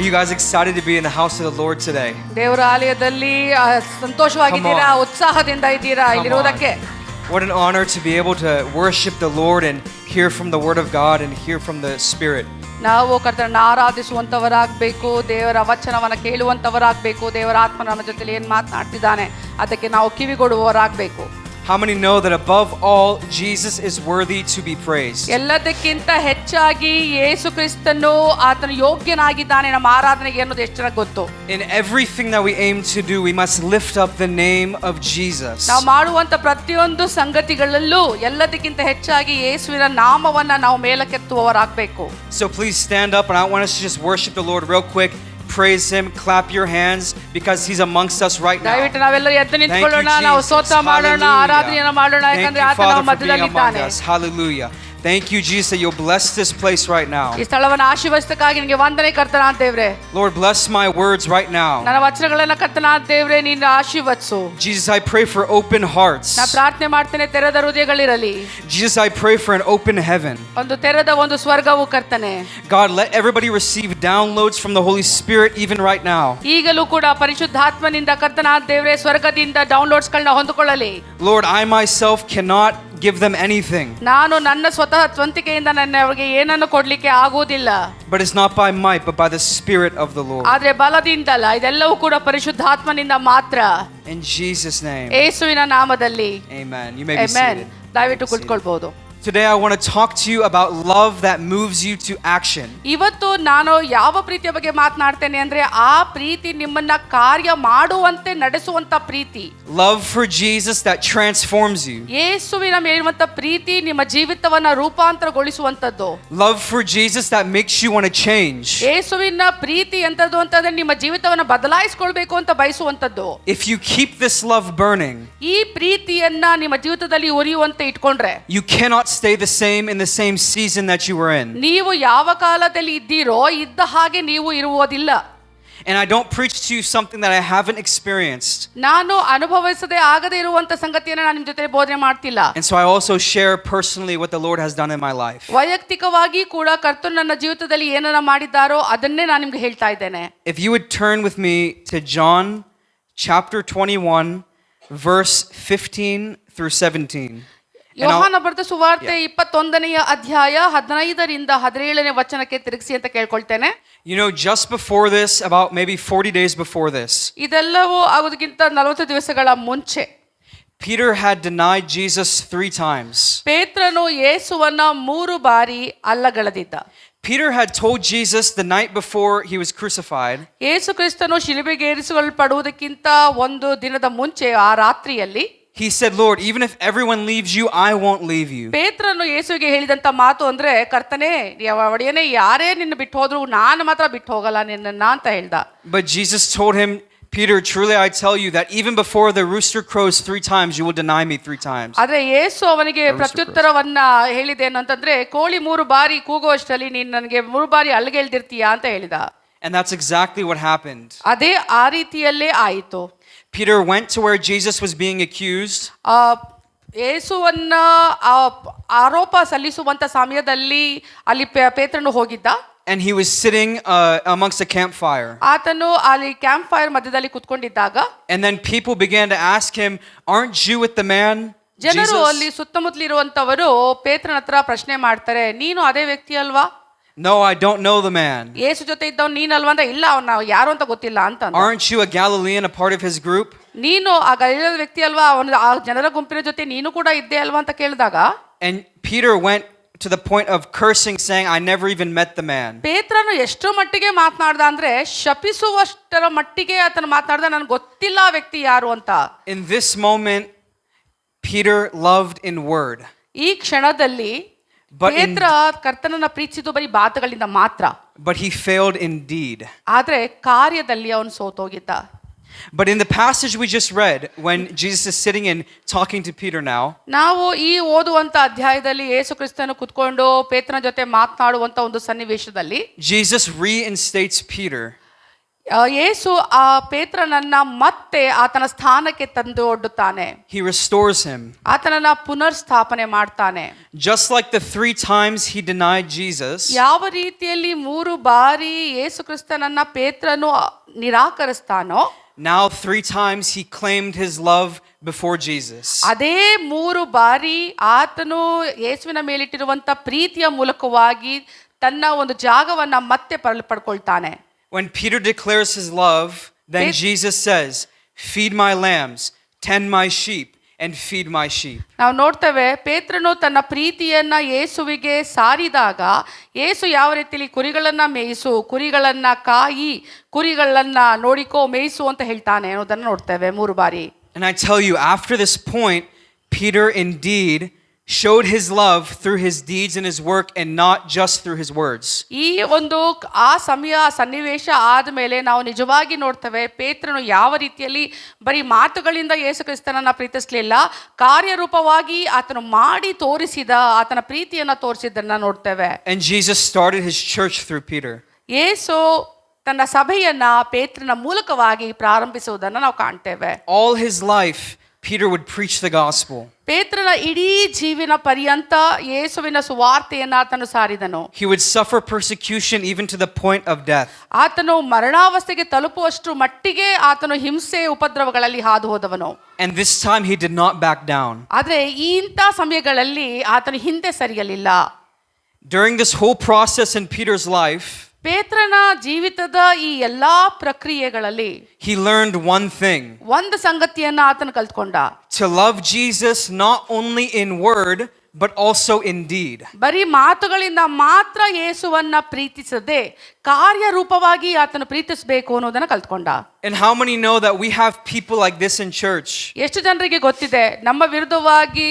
you guys excited to be in the house of the Lord today? ದೇವರ ಆಲಯದಲ್ಲಿ ಸಂತೋಷವಾಗಿದ್ದೀರಾ, ಉತ್ಸಾಹದಿಂದ ಇದ್ದೀರಾ ಇಲ್ಲಿರುವುದಕ್ಕೆ? What an honor to be able to worship the Lord and hear from the Word of God and hear from the Spirit. ನಾವು ಕರ್ತನನ್ನು ಆರಾಧಿಸುವಂತವರಾಗಬೇಕು, ದೇವರ ವಚನವನ್ನು ಕೇಳುವಂತವರಾಗಬೇಕು, ದೇವರ ಆತ್ಮ ನಮ್ಮ ಜೊತೆಲಿ ಏನು ಮಾತನಾಡ್ತಿದ್ದಾನೆ ಅದಕ್ಕೆ ನಾವು ಕಿವಿಗೊಡುವವರಾಗಬೇಕು. How many know that above all Jesus is worthy to be praised? ಎಲ್ಲದಕ್ಕಿಂತ ಹೆಚ್ಚಾಗಿ ಯೇಸು ಕ್ರಿಸ್ತನು ಆತನು ಯೋಗ್ಯನಾಗಿದ್ದಾನೆ ನಮ್ಮ ಆರಾಧನೆಗೆ ಅನ್ನೋದು ಎಷ್ಟು ಚೆನ್ನಾಗಿ ಗೊತ್ತು. In everything that we aim to do, we must lift up the name of Jesus. ನಾವು ಮಾಡುವಂತ ಪ್ರತಿಯೊಂದು ಸಂಗತಿಗಳಲ್ಲೂ ಎಲ್ಲದಕ್ಕಿಂತ ಹೆಚ್ಚಾಗಿ ಯೇಸುವಿನ ನಾಮವನ್ನ ನಾವು ಮೇಲಕ್ಕೆತ್ತುವವರಾಗಬೇಕು. So please stand up, and I want us to just worship the Lord real quick. Praise him, clap your hands because he's amongst us right now. ದಯವಿಟ್ಟು ನಾವೆಲ್ಲರೂ ಎದ್ದು ನಿಂತುಕೊಳ್ಳೋಣ, ನಾವು ಸ್ತೋತ್ರ ಮಾಡೋಣ, ಆರಾಧನೆಯನ್ನು ಮಾಡೋಣ, ಯಾಕಂದ್ರೆ ಆತನು ನಮ್ಮ ಮಧ್ಯದಲ್ಲಿದ್ದಾನೆ. Hallelujah. Thank you, Jesus, that you'll bless this place right now. ಈ ಸ್ಥಳವನ್ನು ಆಶೀರ್ವದಿಸಕ್ಕಾಗಿ ನಿಮಗೆ ವಂದನೆ ಕರ್ತನಾದ ದೇವರೇ. Lord, bless my words right now. ನನ್ನ ವಚನಗಳನ್ನು ಕರ್ತನಾದ ದೇವರೇ ನೀನು ಆಶೀರ್ವದಿಸು. Jesus, I pray for open hearts. ನಾನು ಪ್ರಾರ್ಥನೆ ಮಾಡ್ತೇನೆ, ತೆರೆದ ಹೃದಯಗಳಿರಲಿ. Jesus, I pray for an open heaven. ಒಂದು ತೆರೆದ ಒಂದು ಸ್ವರ್ಗವು ಕರ್ತನೆ. God, let everybody receive downloads from the Holy Spirit even right now. ಈಗಲೂ ಕೂಡ ಪರಿಶುದ್ಧಾತ್ಮನಿಂದ ಕರ್ತನಾದ ದೇವರೇ ಸ್ವರ್ಗದಿಂದ ಡೌನ್ಲೋಡ್ಸ್ಗಳನ್ನ ಹೊಂದಿಕೊಳ್ಳಲಿ. Lord, I myself cannot give them anything. ನಾನು ನನ್ನ ಸ್ವತಃ ಸ್ವಂತಿಕೆಯಿಂದ ಅವರಿಗೆ ಏನನ್ನು ಕೊಡ್ಲಿಕ್ಕೆ ಆಗುವುದಿಲ್ಲ. But it's not by might but by the Spirit of the Lord. ಆದ್ರೆ ಬಲದಿಂದಲ್ಲ, ಇದೆಲ್ಲವೂ ಕೂಡ ಪರಿಶುದ್ಧಾತ್ಮನಿಂದ ಮಾತ್ರ. In Jesus' name. ಯೇಸುವಿನ ನಾಮದಲ್ಲಿ. Amen. You may be seated. ದಯವಿಟ್ಟು ಕುಳಿತುಕೊಳ್ಳಬಹುದು. Today I want to talk to you about love that moves you to action. ಇವತ್ತು ನಾನು ಯಾವ ಪ್ರೀತಿಯ ಬಗ್ಗೆ ಮಾತನಾಡ್ತೇನೆ ಅಂದ್ರೆ ಆ ಪ್ರೀತಿ ನಿಮ್ಮನ್ನ ಕಾರ್ಯ ಮಾಡುವಂತೆ ನಡೆಸುವಂತ ಪ್ರೀತಿ. Love for Jesus that transforms you. ಯೇಸುವಿನ ಮೇಲಿರುವಂತ ಪ್ರೀತಿ ನಿಮ್ಮ ಜೀವಿತವನ್ನ ರೂಪಾಂತರಗೊಳಿಸುವಂತದ್ದು. Love for Jesus that makes you want to change. ಯೇಸುವಿನ ಪ್ರೀತಿ ಎಂತದ್ದು ಅಂತಂದ್ರೆ ನಿಮ್ಮ ಜೀವಿತವನ್ನ ಬದಲಾಯಿಸಿಕೊಳ್ಬೇಕು ಅಂತ ಬಯಸುವಂತದ್ದು. If you keep this love burning, ಈ ಪ್ರೀತಿಯನ್ನ ನಿಮ್ಮ ಜೀವಿತದಲ್ಲಿ ಉರಿಯುವಂತೆ ಇಟ್ಕೊಂಡ್ರೆ you cannot stay the same in the same season that you were in. ನೀವು ಯಾವ ಕಾಲದಲ್ಲಿ ಇದ್ದೀರೋ ಇದ್ದ ಹಾಗೆ ನೀವು ಇರುವುದಿಲ್ಲ. And I don't preach to you something that I haven't experienced. ನಾನು ಅನುಭವಿಸದೆ ಆಗದೆ ಇರುವಂತ ಸಂಗತಿಯನ್ನು ನಾನು ನಿಮ್ಮ ಜೊತೆ ಬೋಧನೆ ಮಾಡ್ತಿಲ್ಲ. And so I also share personally what the Lord has done in my life. ವೈಯಕ್ತಿಕವಾಗಿ ಕೂಡ ಕರ್ತನು ನನ್ನ ಜೀವಿತದಲ್ಲಿ ಏನನ್ನ ಮಾಡಿದ್ದಾರೋ ಅದನ್ನೇ ನಾನು ನಿಮಗೆ ಹೇಳ್ತಾ ಇದ್ದೇನೆ. If you would turn with me to John chapter 21 verse 15 through 17. ಯೋಹಾನ ಬರೆದ ಸುವಾರ್ತೆ 21ನೇ ಅಧ್ಯಾಯ 15ರಿಂದ 17ನೇ ವಚನಕ್ಕೆ ತಿರುಗಿಸಿ ಅಂತ ಕೇಳ್ಕೊಳ್ತೇನೆ. You know, just before this, about maybe 40 days before this, ಇದೆಲ್ಲವೂ ಆಗೋದಕ್ಕಿಂತ 40 ದಿವಸಗಳ ಮುಂಚೆ Peter had denied Jesus 3 times. ಪೇತ್ರನು ಯೇಸುವನ್ನ 3 ಬಾರಿ ಅಲ್ಲಗಳೆದಿದ್ದ. Peter had told Jesus the night before he was crucified. ಯೇಸು ಕ್ರಿಸ್ತನು ಶಿಲುಬೆಗೇರಿಸಲ್ಪಡುವುದಕ್ಕಿಂತ ಒಂದು ದಿನದ ಮುಂಚೆ ಆ ರಾತ್ರಿಯಲ್ಲಿ He said, Lord, even if everyone leaves you, I won't leave you. ಪೇತ್ರನು ಯೇಸುವಿಗೆ ಹೇಳಿದಂತ ಮಾತು ಅಂದ್ರೆ, ಕರ್ತನೇ ಒಡೆಯನೇ ಯಾರೇ ನಿನ್ನ ಬಿಟ್ಟು ಹೋದ್ರು ನಾನು ಮಾತ್ರ ಬಿಟ್ಟು ಹೋಗಲ್ಲ ನಿನ್ನನ್ನ ಅಂತ ಹೇಳ್ದ. But Jesus told him, Peter, truly I tell you that even before the rooster crows 3 times, you will deny me 3 times. ಆದ್ರೆ ಯೇಸು ಅವನಿಗೆ ಪ್ರತ್ಯುತ್ತರವನ್ನ ಹೇಳಿದೇನು ಅಂತಂದ್ರೆ, ಕೋಳಿ 3 ಬಾರಿ ಕೂಗುವಷ್ಟರಲ್ಲಿ ನೀನು ನನಗೆ 3 ಬಾರಿ ಅಲ್ಲಗೆಳ್ದಿರ್ತೀಯಾ ಅಂತ ಹೇಳಿದ. And that's exactly what happened. ಅದೇ ಆ ರೀತಿಯಲ್ಲೇ ಆಯಿತು. Peter went to where Jesus was being accused. ಯೇಸುವನ್ನ ಆರೋಪ ಸಲ್ಲಿಸುವಂತ ಸಮಯದಲ್ಲಿ ಅಲ್ಲಿ ಪೇತ್ರನು ಹೋಗಿದ್ದ. And he was sitting amongst a campfire. ಆತನು ಅಲ್ಲಿ ಕ್ಯಾಂಪ್ ಫೈರ್ ಮಧ್ಯದಲ್ಲಿ ಕುತ್ಕೊಂಡಿದ್ದಾಗ And then people began to ask him, aren't you with the man? ಜನರು ಅಲ್ಲಿ ಸುತ್ತಮುತ್ತಲಿರುವಂತವರು ಪೇತ್ರನ ಹತ್ರ ಪ್ರಶ್ನೆ ಮಾಡ್ತಾರೆ, ನೀನು ಅದೇ ವ್ಯಕ್ತಿ ಅಲ್ವಾ? No, I don't know the man. ಯೇಸು ಜೊತೆ ಇದ್ದವನು ನೀನಲ್ವಾ ಅಂದ್ರೆ, ಇಲ್ಲ ಅವನು ಯಾರು ಅಂತ ಗೊತ್ತಿಲ್ಲ ಅಂತ. Aren't you a Galilean, a part of his group? ನೀನು ಆ ಗಲಿಲಾಯದ ವ್ಯಕ್ತಿ ಅಲ್ವಾ, ಅವನು ಆ ಜನರ ಗುಂಪಿನ ಜೊತೆ ನೀನು ಕೂಡ ಇದ್ದೆ ಅಲ್ವಾ ಅಂತ ಕೇಳಿದಾಗ And Peter went to the point of cursing, saying, I never even met the man. ಪೇತ್ರನು ಎಷ್ಟು ಮಟ್ಟಿಗೆ ಮಾತನಾಡ್ದ ಅಂದ್ರೆ, ಶಪಿಸುವಷ್ಟರ ಮಟ್ಟಿಗೆ ಆತನು ಮಾತನಾಡ್ದ, ನನಗೆ ಗೊತ್ತಿಲ್ಲ ಆ ವ್ಯಕ್ತಿ ಯಾರು ಅಂತ. In this moment, Peter loved in word. ಈ ಕ್ಷಣದಲ್ಲಿ ಪೇತ್ರ ಕರ್ತನನ್ನ ಪ್ರೀತಿಸಿದ್ದು ಬರೀ ಮಾತುಗಳಿಂದ ಮಾತ್ರ. But he failed in deed. ಆದ್ರೆ ಕಾರ್ಯದಲ್ಲಿ ಅವನು ಸೋತೋಗಿದ್ದ. But in the passage we just read, when Jesus is sitting and talking to Peter now, ನಾವು ಈ ಓದುವಂತ ಅಧ್ಯಾಯದಲ್ಲಿ ಯೇಸು ಕ್ರಿಸ್ತನು ಕುತ್ಕೊಂಡು ಪೇತ್ರನ ಜೊತೆ ಮಾತನಾಡುವಂತ ಒಂದು ಸನ್ನಿವೇಶದಲ್ಲಿ Jesus reinstates Peter. ಯೇಸು ಆ ಪೇತ್ರನನ್ನ ಮತ್ತೆ ಆತನ ಸ್ಥಾನಕ್ಕೆ ತಂದು ಒಡ್ಡುತ್ತಾನೆ. He restores him. ಆತನನ್ನ ಪುನರ್ಸ್ಥಾಪನೆ ಮಾಡ್ತಾನೆ. Just like the 3 times he denied Jesus, ಯಾವ ರೀತಿಯಲ್ಲಿ 3 ಬಾರಿ ಯೇಸು ಕ್ರಿಸ್ತನನ್ನ ಪೇತ್ರನು ನಿರಾಕರಿಸ್ತಾನೋ, now 3 times he claimed his love before Jesus. ಅದೇ 3 ಬಾರಿ ಆತನು ಯೇಸುವಿನ ಮೇಲಿಟ್ಟಿರುವಂತ ಪ್ರೀತಿಯ ಮೂಲಕವಾಗಿ ತನ್ನ ಒಂದು ಜಾಗವನ್ನ ಮತ್ತೆ ಪಡ್ಕೊಳ್ತಾನೆ. When Peter declares his love, then Jesus says, "Feed my lambs, tend my sheep, and feed my sheep." ನಾವು ನೋಡ್ತೇವೆ ಪೇತ್ರನು ತನ್ನ ಪ್ರೀತಿಯನ್ನ ಯೇಸುವಿಗೆ ಸಾರಿದಾಗ ಯೇಸು ಯಾವ ರೀತಿಯಲ್ಲಿ ಕುರಿಗಳನ್ನ ಮೇಯಿಸು, ಕುರಿಗಳನ್ನ ಕಾಯಿ, ಕುರಿಗಳನ್ನ ನೋಡಿಕೋ, ಮೇಯಿಸು ಅಂತ ಹೇಳ್ತಾನೆ ಅನ್ನೋದನ್ನ ನೋಡ್ತೇವೆ 3 ಬಾರಿ. And I tell you, after this point, Peter indeed showed his love through his deeds and his work and not just through his words. ಈ ಒಂದು ಆ ಸಮಯ ಸನ್ನಿವೇಶ ಆದಮೇಲೆ ನಾವು ನಿಜವಾಗಿ ನೋಡ್ತೇವೆ ಪೇತ್ರನು ಯಾವ ರೀತಿಯಲ್ಲಿ ಬರೀ ಮಾತುಗಳಿಂದ ಯೇಸು ಕ್ರಿಸ್ತನನ್ನ ಪ್ರೀತಿಸಲಿಲ್ಲ, ಕಾರ್ಯರೂಪವಾಗಿ ಆತನು ಮಾಡಿ ತೋರಿಸಿದ ಆತನ ಪ್ರೀತಿಯನ್ನ ತೋರಿಸಿದ್ದನ್ನ ನೋಡ್ತೇವೆ. And Jesus started his church through Peter. ಯೇಸು ತನ್ನ ಸಭೆಯನ್ನ ಪೇತ್ರನ ಮೂಲಕವಾಗಿ ಪ್ರಾರಂಭಿಸುವುದನ್ನು ನಾವು ಕಾಣ್ತೇವೆ. All his life Peter would preach the gospel. ಪೇತ್ರನ ಇಡೀ ಜೀವನ ಪರ್ಯಂತ ಯೇಸುವಿನ ಸುವಾರ್ತೆಯನ್ನ ಆತನು ಸಾರಿದನು. He would suffer persecution even to the point of death. ಆತನು ಮರಣಾವಸ್ಥೆಗೆ ತಲುಪುವಷ್ಟು ಮಟ್ಟಿಗೆ ಆತನು ಹಿಂಸೆ ಉಪದ್ರವಗಳಲ್ಲಿ ಹಾದು ಹೋದವನು. And this time he did not back down. ಆದ್ರೆ ಇಂಥ ಸಮಯಗಳಲ್ಲಿ ಆತನು ಹಿಂದೆ ಸರಿಯಲಿಲ್ಲ. During this whole process in Peter's life, ಪೇತ್ರನ ಜೀವಿತದ ಈ ಎಲ್ಲಾ ಪ್ರಕ್ರಿಯೆಗಳಲ್ಲಿ he learned one thing. ಒಂದು ಸಂಗತಿಯನ್ನ ಆತನು ಕಲ್ತ್ಕೊಂಡ. To love Jesus not only in word but also in deed. ಬರೀ ಮಾತುಗಳಿಂದ ಮಾತ್ರ ಯೇಸುವನ್ನ ಪ್ರೀತಿಸದೆ ಕಾರ್ಯರೂಪವಾಗಿ ಆತನು ಪ್ರೀತಿಸಬೇಕು ಅನ್ನೋದನ್ನ ಕಲ್ತ್ಕೊಂಡ. And how many know that we have people like this in church? ಎಷ್ಟು ಜನರಿಗೆ ಗೊತ್ತಿದೆ ನಮ್ಮ ವಿರುದ್ಧವಾಗಿ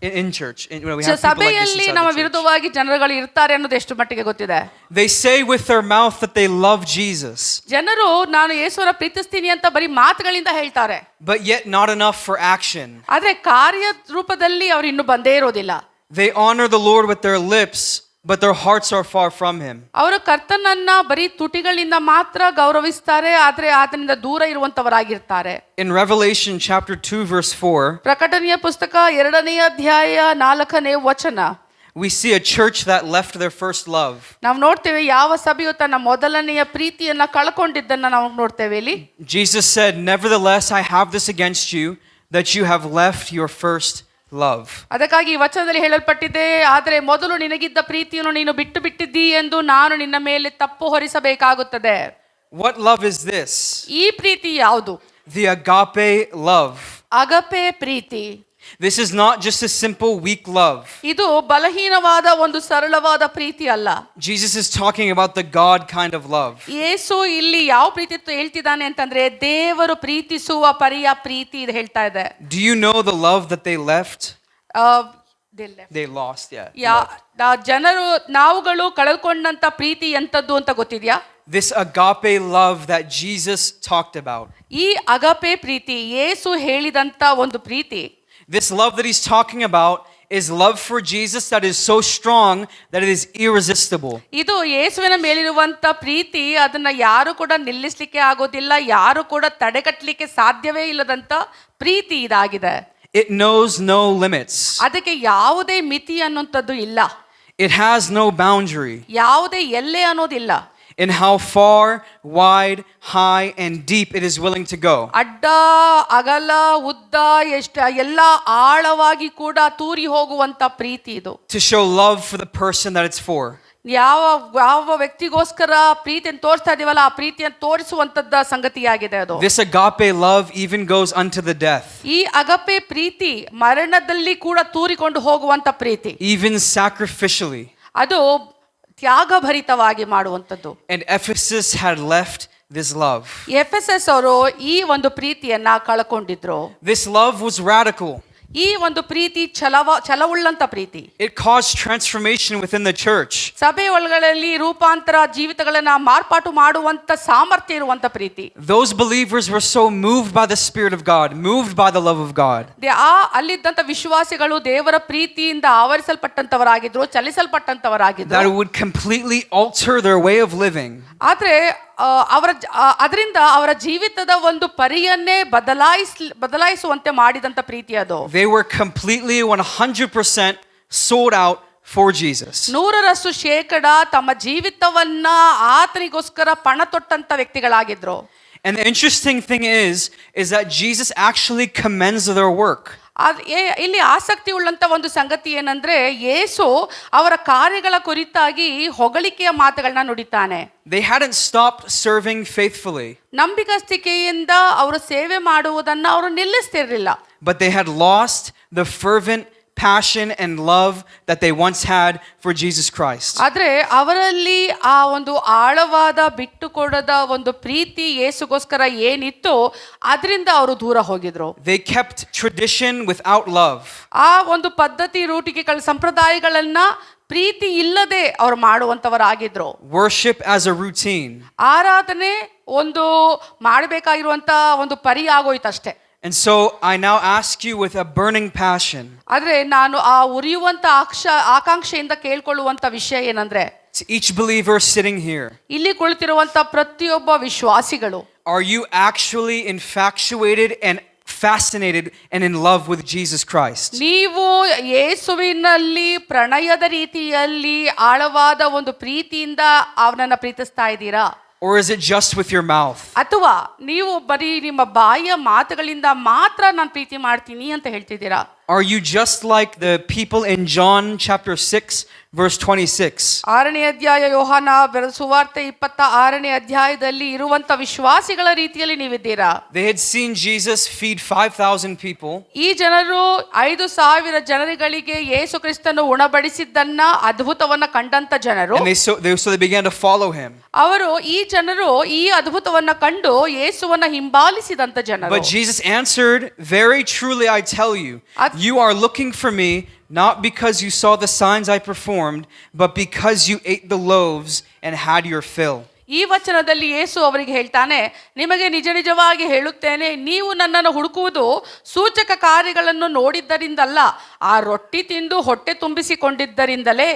In church, we have people like this ಸಭೆಯಲ್ಲಿ ನಮ್ಮ inside the church. ವಿರುದ್ಧವಾಗಿ ಜನರುಗಳು ಇರ್ತಾರೆ ಅನ್ನೋದು ಎಷ್ಟು ಮಟ್ಟಿಗೆ ಗೊತ್ತಿದೆ. They say with their mouth that they love Jesus, ಜನರು ನಾನು ಯೇಸುವನ್ನ ಪ್ರೀತಿಸ್ತೀನಿ ಅಂತ ಬರೀ ಮಾತುಗಳಿಂದ ಹೇಳ್ತಾರೆ, but yet not enough for action. ಆದ್ರೆ ಕಾರ್ಯ ರೂಪದಲ್ಲಿ ಅವರು ಇನ್ನು ಬಂದೇ ಇರೋದಿಲ್ಲ. They honor the Lord with their lips, but their hearts are far from him. ಅವರು ಕರ್ತನನ್ನ ಬರೀ ತುಟಿಗಳಿಂದ ಮಾತ್ರ ಗೌರವಿಸ್ತಾರೆ, ಆದ್ರೆ ಆತನಿಂದ ದೂರ ಇರುವಂತವರಾಗಿರ್ತಾರೆ. In Revelation chapter 2 verse 4, ಪ್ರಕಟಣೆಯ ಪುಸ್ತಕ 2ನೇ ಅಧ್ಯಾಯ 4ನೇ ವಚನ, we see a church that left their first love. ನಾವು ನೋಡ್ತೇವೆ ಯಾವ ಸಭೆಯು ತನ್ನ ಮೊದಲನೆಯ ಪ್ರೀತಿಯನ್ನ ಕಳ್ಕೊಂಡಿದ್ದನ್ನ ನಾವು ನೋಡ್ತೇವೆ ಇಲ್ಲಿ. Jesus said, "Nevertheless I have this against you, that you have left your first love." ಅದಕ್ಕಾಗಿ ಈ ವಚನದಲ್ಲಿ ಹೇಳಲ್ಪಟ್ಟಿದೆ, ಆದರೆ ಮೊದಲು ನಿನಗಿದ್ದ ಪ್ರೀತಿಯನ್ನು ನೀನು ಬಿಟ್ಟು ಬಿಟ್ಟಿದ್ದೀ ಎಂದು ನಾನು ನಿನ್ನ ಮೇಲೆ ತಪ್ಪು ಹೊರಿಸಬೇಕಾಗುತ್ತದೆ. What love is this? ಈ ಪ್ರೀತಿ ಯಾವುದು? The agape love. ಅಗಪೆ Preethi. This is not just a simple weak love. ಇದು ಬಲಹೀನವಾದ ಒಂದು ಸರಳವಾದ ಪ್ರೀತಿ ಅಲ್ಲ. Jesus is talking about the God kind of love. ಯೇಸು ಇಲ್ಲಿ ಯಾವ ಪ್ರೀತಿ ಹೇಳ್ತಿದ್ದಾನೆ ಅಂತಂದ್ರೆ ದೇವರು ಪ್ರೀತಿಸುವ ಪರಿಯ ಪ್ರೀತಿ ಇದು ಹೇಳ್ತಾ ಇದೆ. Do you know the love that they left? They lost, ಜನರು ನಾವುಗಳು ಕಳೆದುಕೊಂಡಂತ ಪ್ರೀತಿ ಎಂತದ್ದು ಅಂತ ಗೊತ್ತಿದ್ಯಾ? This agape love that Jesus talked about. ಈ ಅಗಪೆ ಪ್ರೀತಿ ಯೇಸು ಹೇಳಿದಂತ ಒಂದು ಪ್ರೀತಿ. This love that he's talking about is love for Jesus that is so strong that it is irresistible. ಇದು ಯೇಸುವಿನ ಮೇಲಿರುವಂತ ಪ್ರೀತಿ, ಅದನ್ನ ಯಾರು ಕೂಡ ನಿಲ್ಲಿಸಲಿಕ್ಕೆ ಆಗೋದಿಲ್ಲ, ಯಾರು ಕೂಡ ತಡೆಗಟ್ಟಲಿಕ್ಕೆ ಸಾಧ್ಯವೇ ಇಲ್ಲದಂತ ಪ್ರೀತಿ ಇದಾಗಿದೆ. It knows no limits. ಅದಕ್ಕೆ ಯಾವುದೇ ಮಿತಿ ಅನ್ನುವಂಥದ್ದು ಇಲ್ಲ. It has no boundary ಯಾವುದೇ ಎಲ್ಲೆ ಅನ್ನೋದಿಲ್ಲ. in how far, wide, high and deep it is willing to go. ಅಡ್ಡ ಅಗಲ ಉದ್ದ ಎಷ್ಟು ಎಲ್ಲ ಆಳವಾಗಿ ಕೂಡ ತೂರಿ ಹೋಗುವಂತ ಪ್ರೀತಿ ಇದು. To show love for the person that it's for. ಯಾವ ವ್ಯಕ್ತಿಗೋಸ್ಕರ ಪ್ರೀತಿಯನ್ನು ತೋರಿಸ್ತಾ ಇದೀವಲ್ಲ ಆ ಪ್ರೀತಿಯನ್ನು ತೋರಿಸುವಂತದ್ದ ಸಂಗತಿಯಾಗಿದೆ ಅದು. This agape love even goes unto the death. ಈ ಅಗಪೆ ಪ್ರೀತಿ ಮರಣದಲ್ಲಿ ಕೂಡ ತೂರಿಕೊಂಡು ಹೋಗುವಂತ ಪ್ರೀತಿ. Even sacrificially. ಅದು ತ್ಯಾಗಭರಿತವಾಗಿ ಮಾಡುವಂತದ್ದು. And Ephesus had left this love. Ephesus ಅವರು ಈ ಒಂದು ಪ್ರೀತಿಯನ್ನ ಕಳ್ಕೊಂಡಿದ್ರು. This love was radical. ಈ ಒಂದು ಪ್ರೀತಿ ಛಲವುಳ್ಳಂತ ಪ್ರೀತಿ. It caused transformation within the church. ಸಭೆ ಒಳಗಳಲ್ಲಿ ರೂಪಾಂತರ ಜೀವಿತಗಳನ್ನ ಮಾರ್ಪಾಟು ಮಾಡುವಂತ ಸಾಮರ್ಥ್ಯ ಇರುವಂತ ಪ್ರೀತಿ. Those believers were so moved by the Spirit of God, moved by the love of God. ಅಲ್ಲಿದ್ದಂತ ವಿಶ್ವಾಸಿಗಳು ದೇವರ ಪ್ರೀತಿಯಿಂದ ಆವರಿಸಲ್ಪಟ್ಟಂತವರಾಗಿದ್ರು, ಚಲಿಸಲ್ಪಟ್ಟಂತವರಾಗಿದ್ರು. That it would completely alter their way of living. ಆದ್ರೆ ಅದರಿಂದ ಅವರ ಜೀವಿತದ ಒಂದು ಪರಿಯನ್ನೇ ಬದಲಾಯಿಸುವಂತೆ ಮಾಡಿದಂತ ಪ್ರೀತಿ ಅದು. They were completely 100% sold out for Jesus. 100% ತಮ್ಮ ಜೀವಿತವನ್ನ ಆತನಿಗೋಸ್ಕರ ಪಣ ತೊಟ್ಟಂತ ವ್ಯಕ್ತಿಗಳಾಗಿದ್ರು. And the interesting thing is that Jesus actually commends their work. ಇಲ್ಲಿ ಆಸಕ್ತಿ ಉಳ್ಳಂತ ಒಂದು ಸಂಗತಿ ಏನಂದ್ರೆ ಯೇಸು ಅವರ ಕಾರ್ಯಗಳ ಕುರಿತಾಗಿ ಹೊಗಳಿಕೆಯ ಮಾತುಗಳನ್ನ ನುಡಿತಾನೆ. They hadn't stopped serving faithfully. ನಂಬಿಗಸ್ತಿಕೆಯಿಂದ ಅವರು ಸೇವೆ ಮಾಡುವುದನ್ನ ಅವರು ನಿಲ್ಲಿಸ್ತಿರ್ಲಿಲ್ಲ. But they had lost the fervent passion and love that they once had for Jesus Christ. ಆದ್ರೆ ಅವರಲ್ಲಿ ಆ ಒಂದು ಆಳವಾದ ಬಿಟ್ಟುಕೊಡದ ಒಂದು ಪ್ರೀತಿ ಯೇಸುಗೋಸ್ಕರ ಏನಿತ್ತು ಅದರಿಂದ ಅವರು ದೂರ ಹೋಗಿದ್ರು. They kept tradition without love. ಆ ಒಂದು ಪದ್ಧತಿ ರೂಢಿಗಳ ಸಂಪ್ರದಾಯಗಳನ್ನ ಪ್ರೀತಿ ಇಲ್ಲದೆ ಅವರು ಮಾಡುವಂತವರಾಗಿದ್ರು. Worship as a routine. ಆರಾಧನೆ ಒಂದು ಮಾಡಬೇಕಾಗಿರುವಂತ ಒಂದು ಪರಿ ಆಗೋಯ್ತಷ್ಟೇ. And so I now ask you with a burning passion. ಆದ್ರೆ ನಾನು ಆ ಉರಿಯುವಂತ ಆಕಾಂಕ್ಷೆಯಿಂದ ಕೇಳ್ಕೊಳ್ಳುವಂತ ವಿಷಯ ಏನಂದ್ರೆ, To each believer sitting here, ಇಲ್ಲಿ ಕುಳಿತಿರುವಂತ ಪ್ರತಿಯೊಬ್ಬ ವಿಶ್ವಾಸಿಗಳು, are you actually infatuated and fascinated and in love with Jesus Christ? ನೀವು ಯೇಸುವಿನಲ್ಲಿ ಪ್ರಣಯದ ರೀತಿಯಲ್ಲಿ ಆಳವಾದ ಒಂದು ಪ್ರೀತಿಯಿಂದ ಅವನನ್ನ ಪ್ರೀತಿಸ್ತಾ ಇದ್ದೀರಾ? Or is it just with your mouth? ಅಥವಾ ನೀವು ಬರೀ ನಿಮ್ಮ ಬಾಯಿಯ ಮಾತುಗಳಿಂದ ಮಾತ್ರ ನಾನು ಪ್ರೀತಿ ಮಾಡ್ತೀನಿ ಅಂತ ಹೇಳ್ತಿದ್ದೀರಾ? Are you just like the people in John chapter 6 verse 26? 6ನೇ ಅಧ್ಯಾಯ ಯೋಹಾನ ಬರೆದ ಸುವಾರ್ತೆ 26ನೇ ಅಧ್ಯಾಯದಲ್ಲಿ ಇರುವಂತ ವಿಶ್ವಾಸಿಗಳ ರೀತಿಯಲ್ಲಿ ನೀವಿದ್ದೀರಾ? They had seen Jesus feed 5,000 people. ಈ ಜನರು 5,000 ಜನರಿಗೆ ಯೇಸು ಕ್ರಿಸ್ತನು ಉಣಬಡಿಸಿದ್ದನ್ನ ಅದ್ಭುತವನ್ನ ಕಂಡಂತ ಜನರು. And so they began to follow him. ಅವರು ಈ ಜನರು ಈ ಅದ್ಭುತವನ್ನ ಕಂಡು ಯೇಸುವನ್ನ ಹಿಂಬಾಲಿಸಿದಂತ ಜನರು. But Jesus answered, "Very truly I tell you, you are looking for me not because you saw the signs I performed, but because you ate the loaves and had your fill." ಈ ವಚನದಲ್ಲಿ ಯೇಸು ಅವರಿಗೆ ಹೇಳ್ತಾನೆ, ನಿಮಗೆ ನಿಜ ನಿಜವಾಗಿ ಹೇಳುತ್ತೇನೆ, ನೀವು ನನ್ನನ್ನು ಹುಡುಕುವುದು ಸೂಚಕ ಕಾರ್ಯಗಳನ್ನು ನೋಡಿದ್ದರಿಂದಲ್ಲ, ಆ ರೊಟ್ಟಿ ತಿಂದು ಹೊಟ್ಟೆ ತುಂಬಿಸಿಕೊಂಡಿದ್ದರಿಂದಲೇ.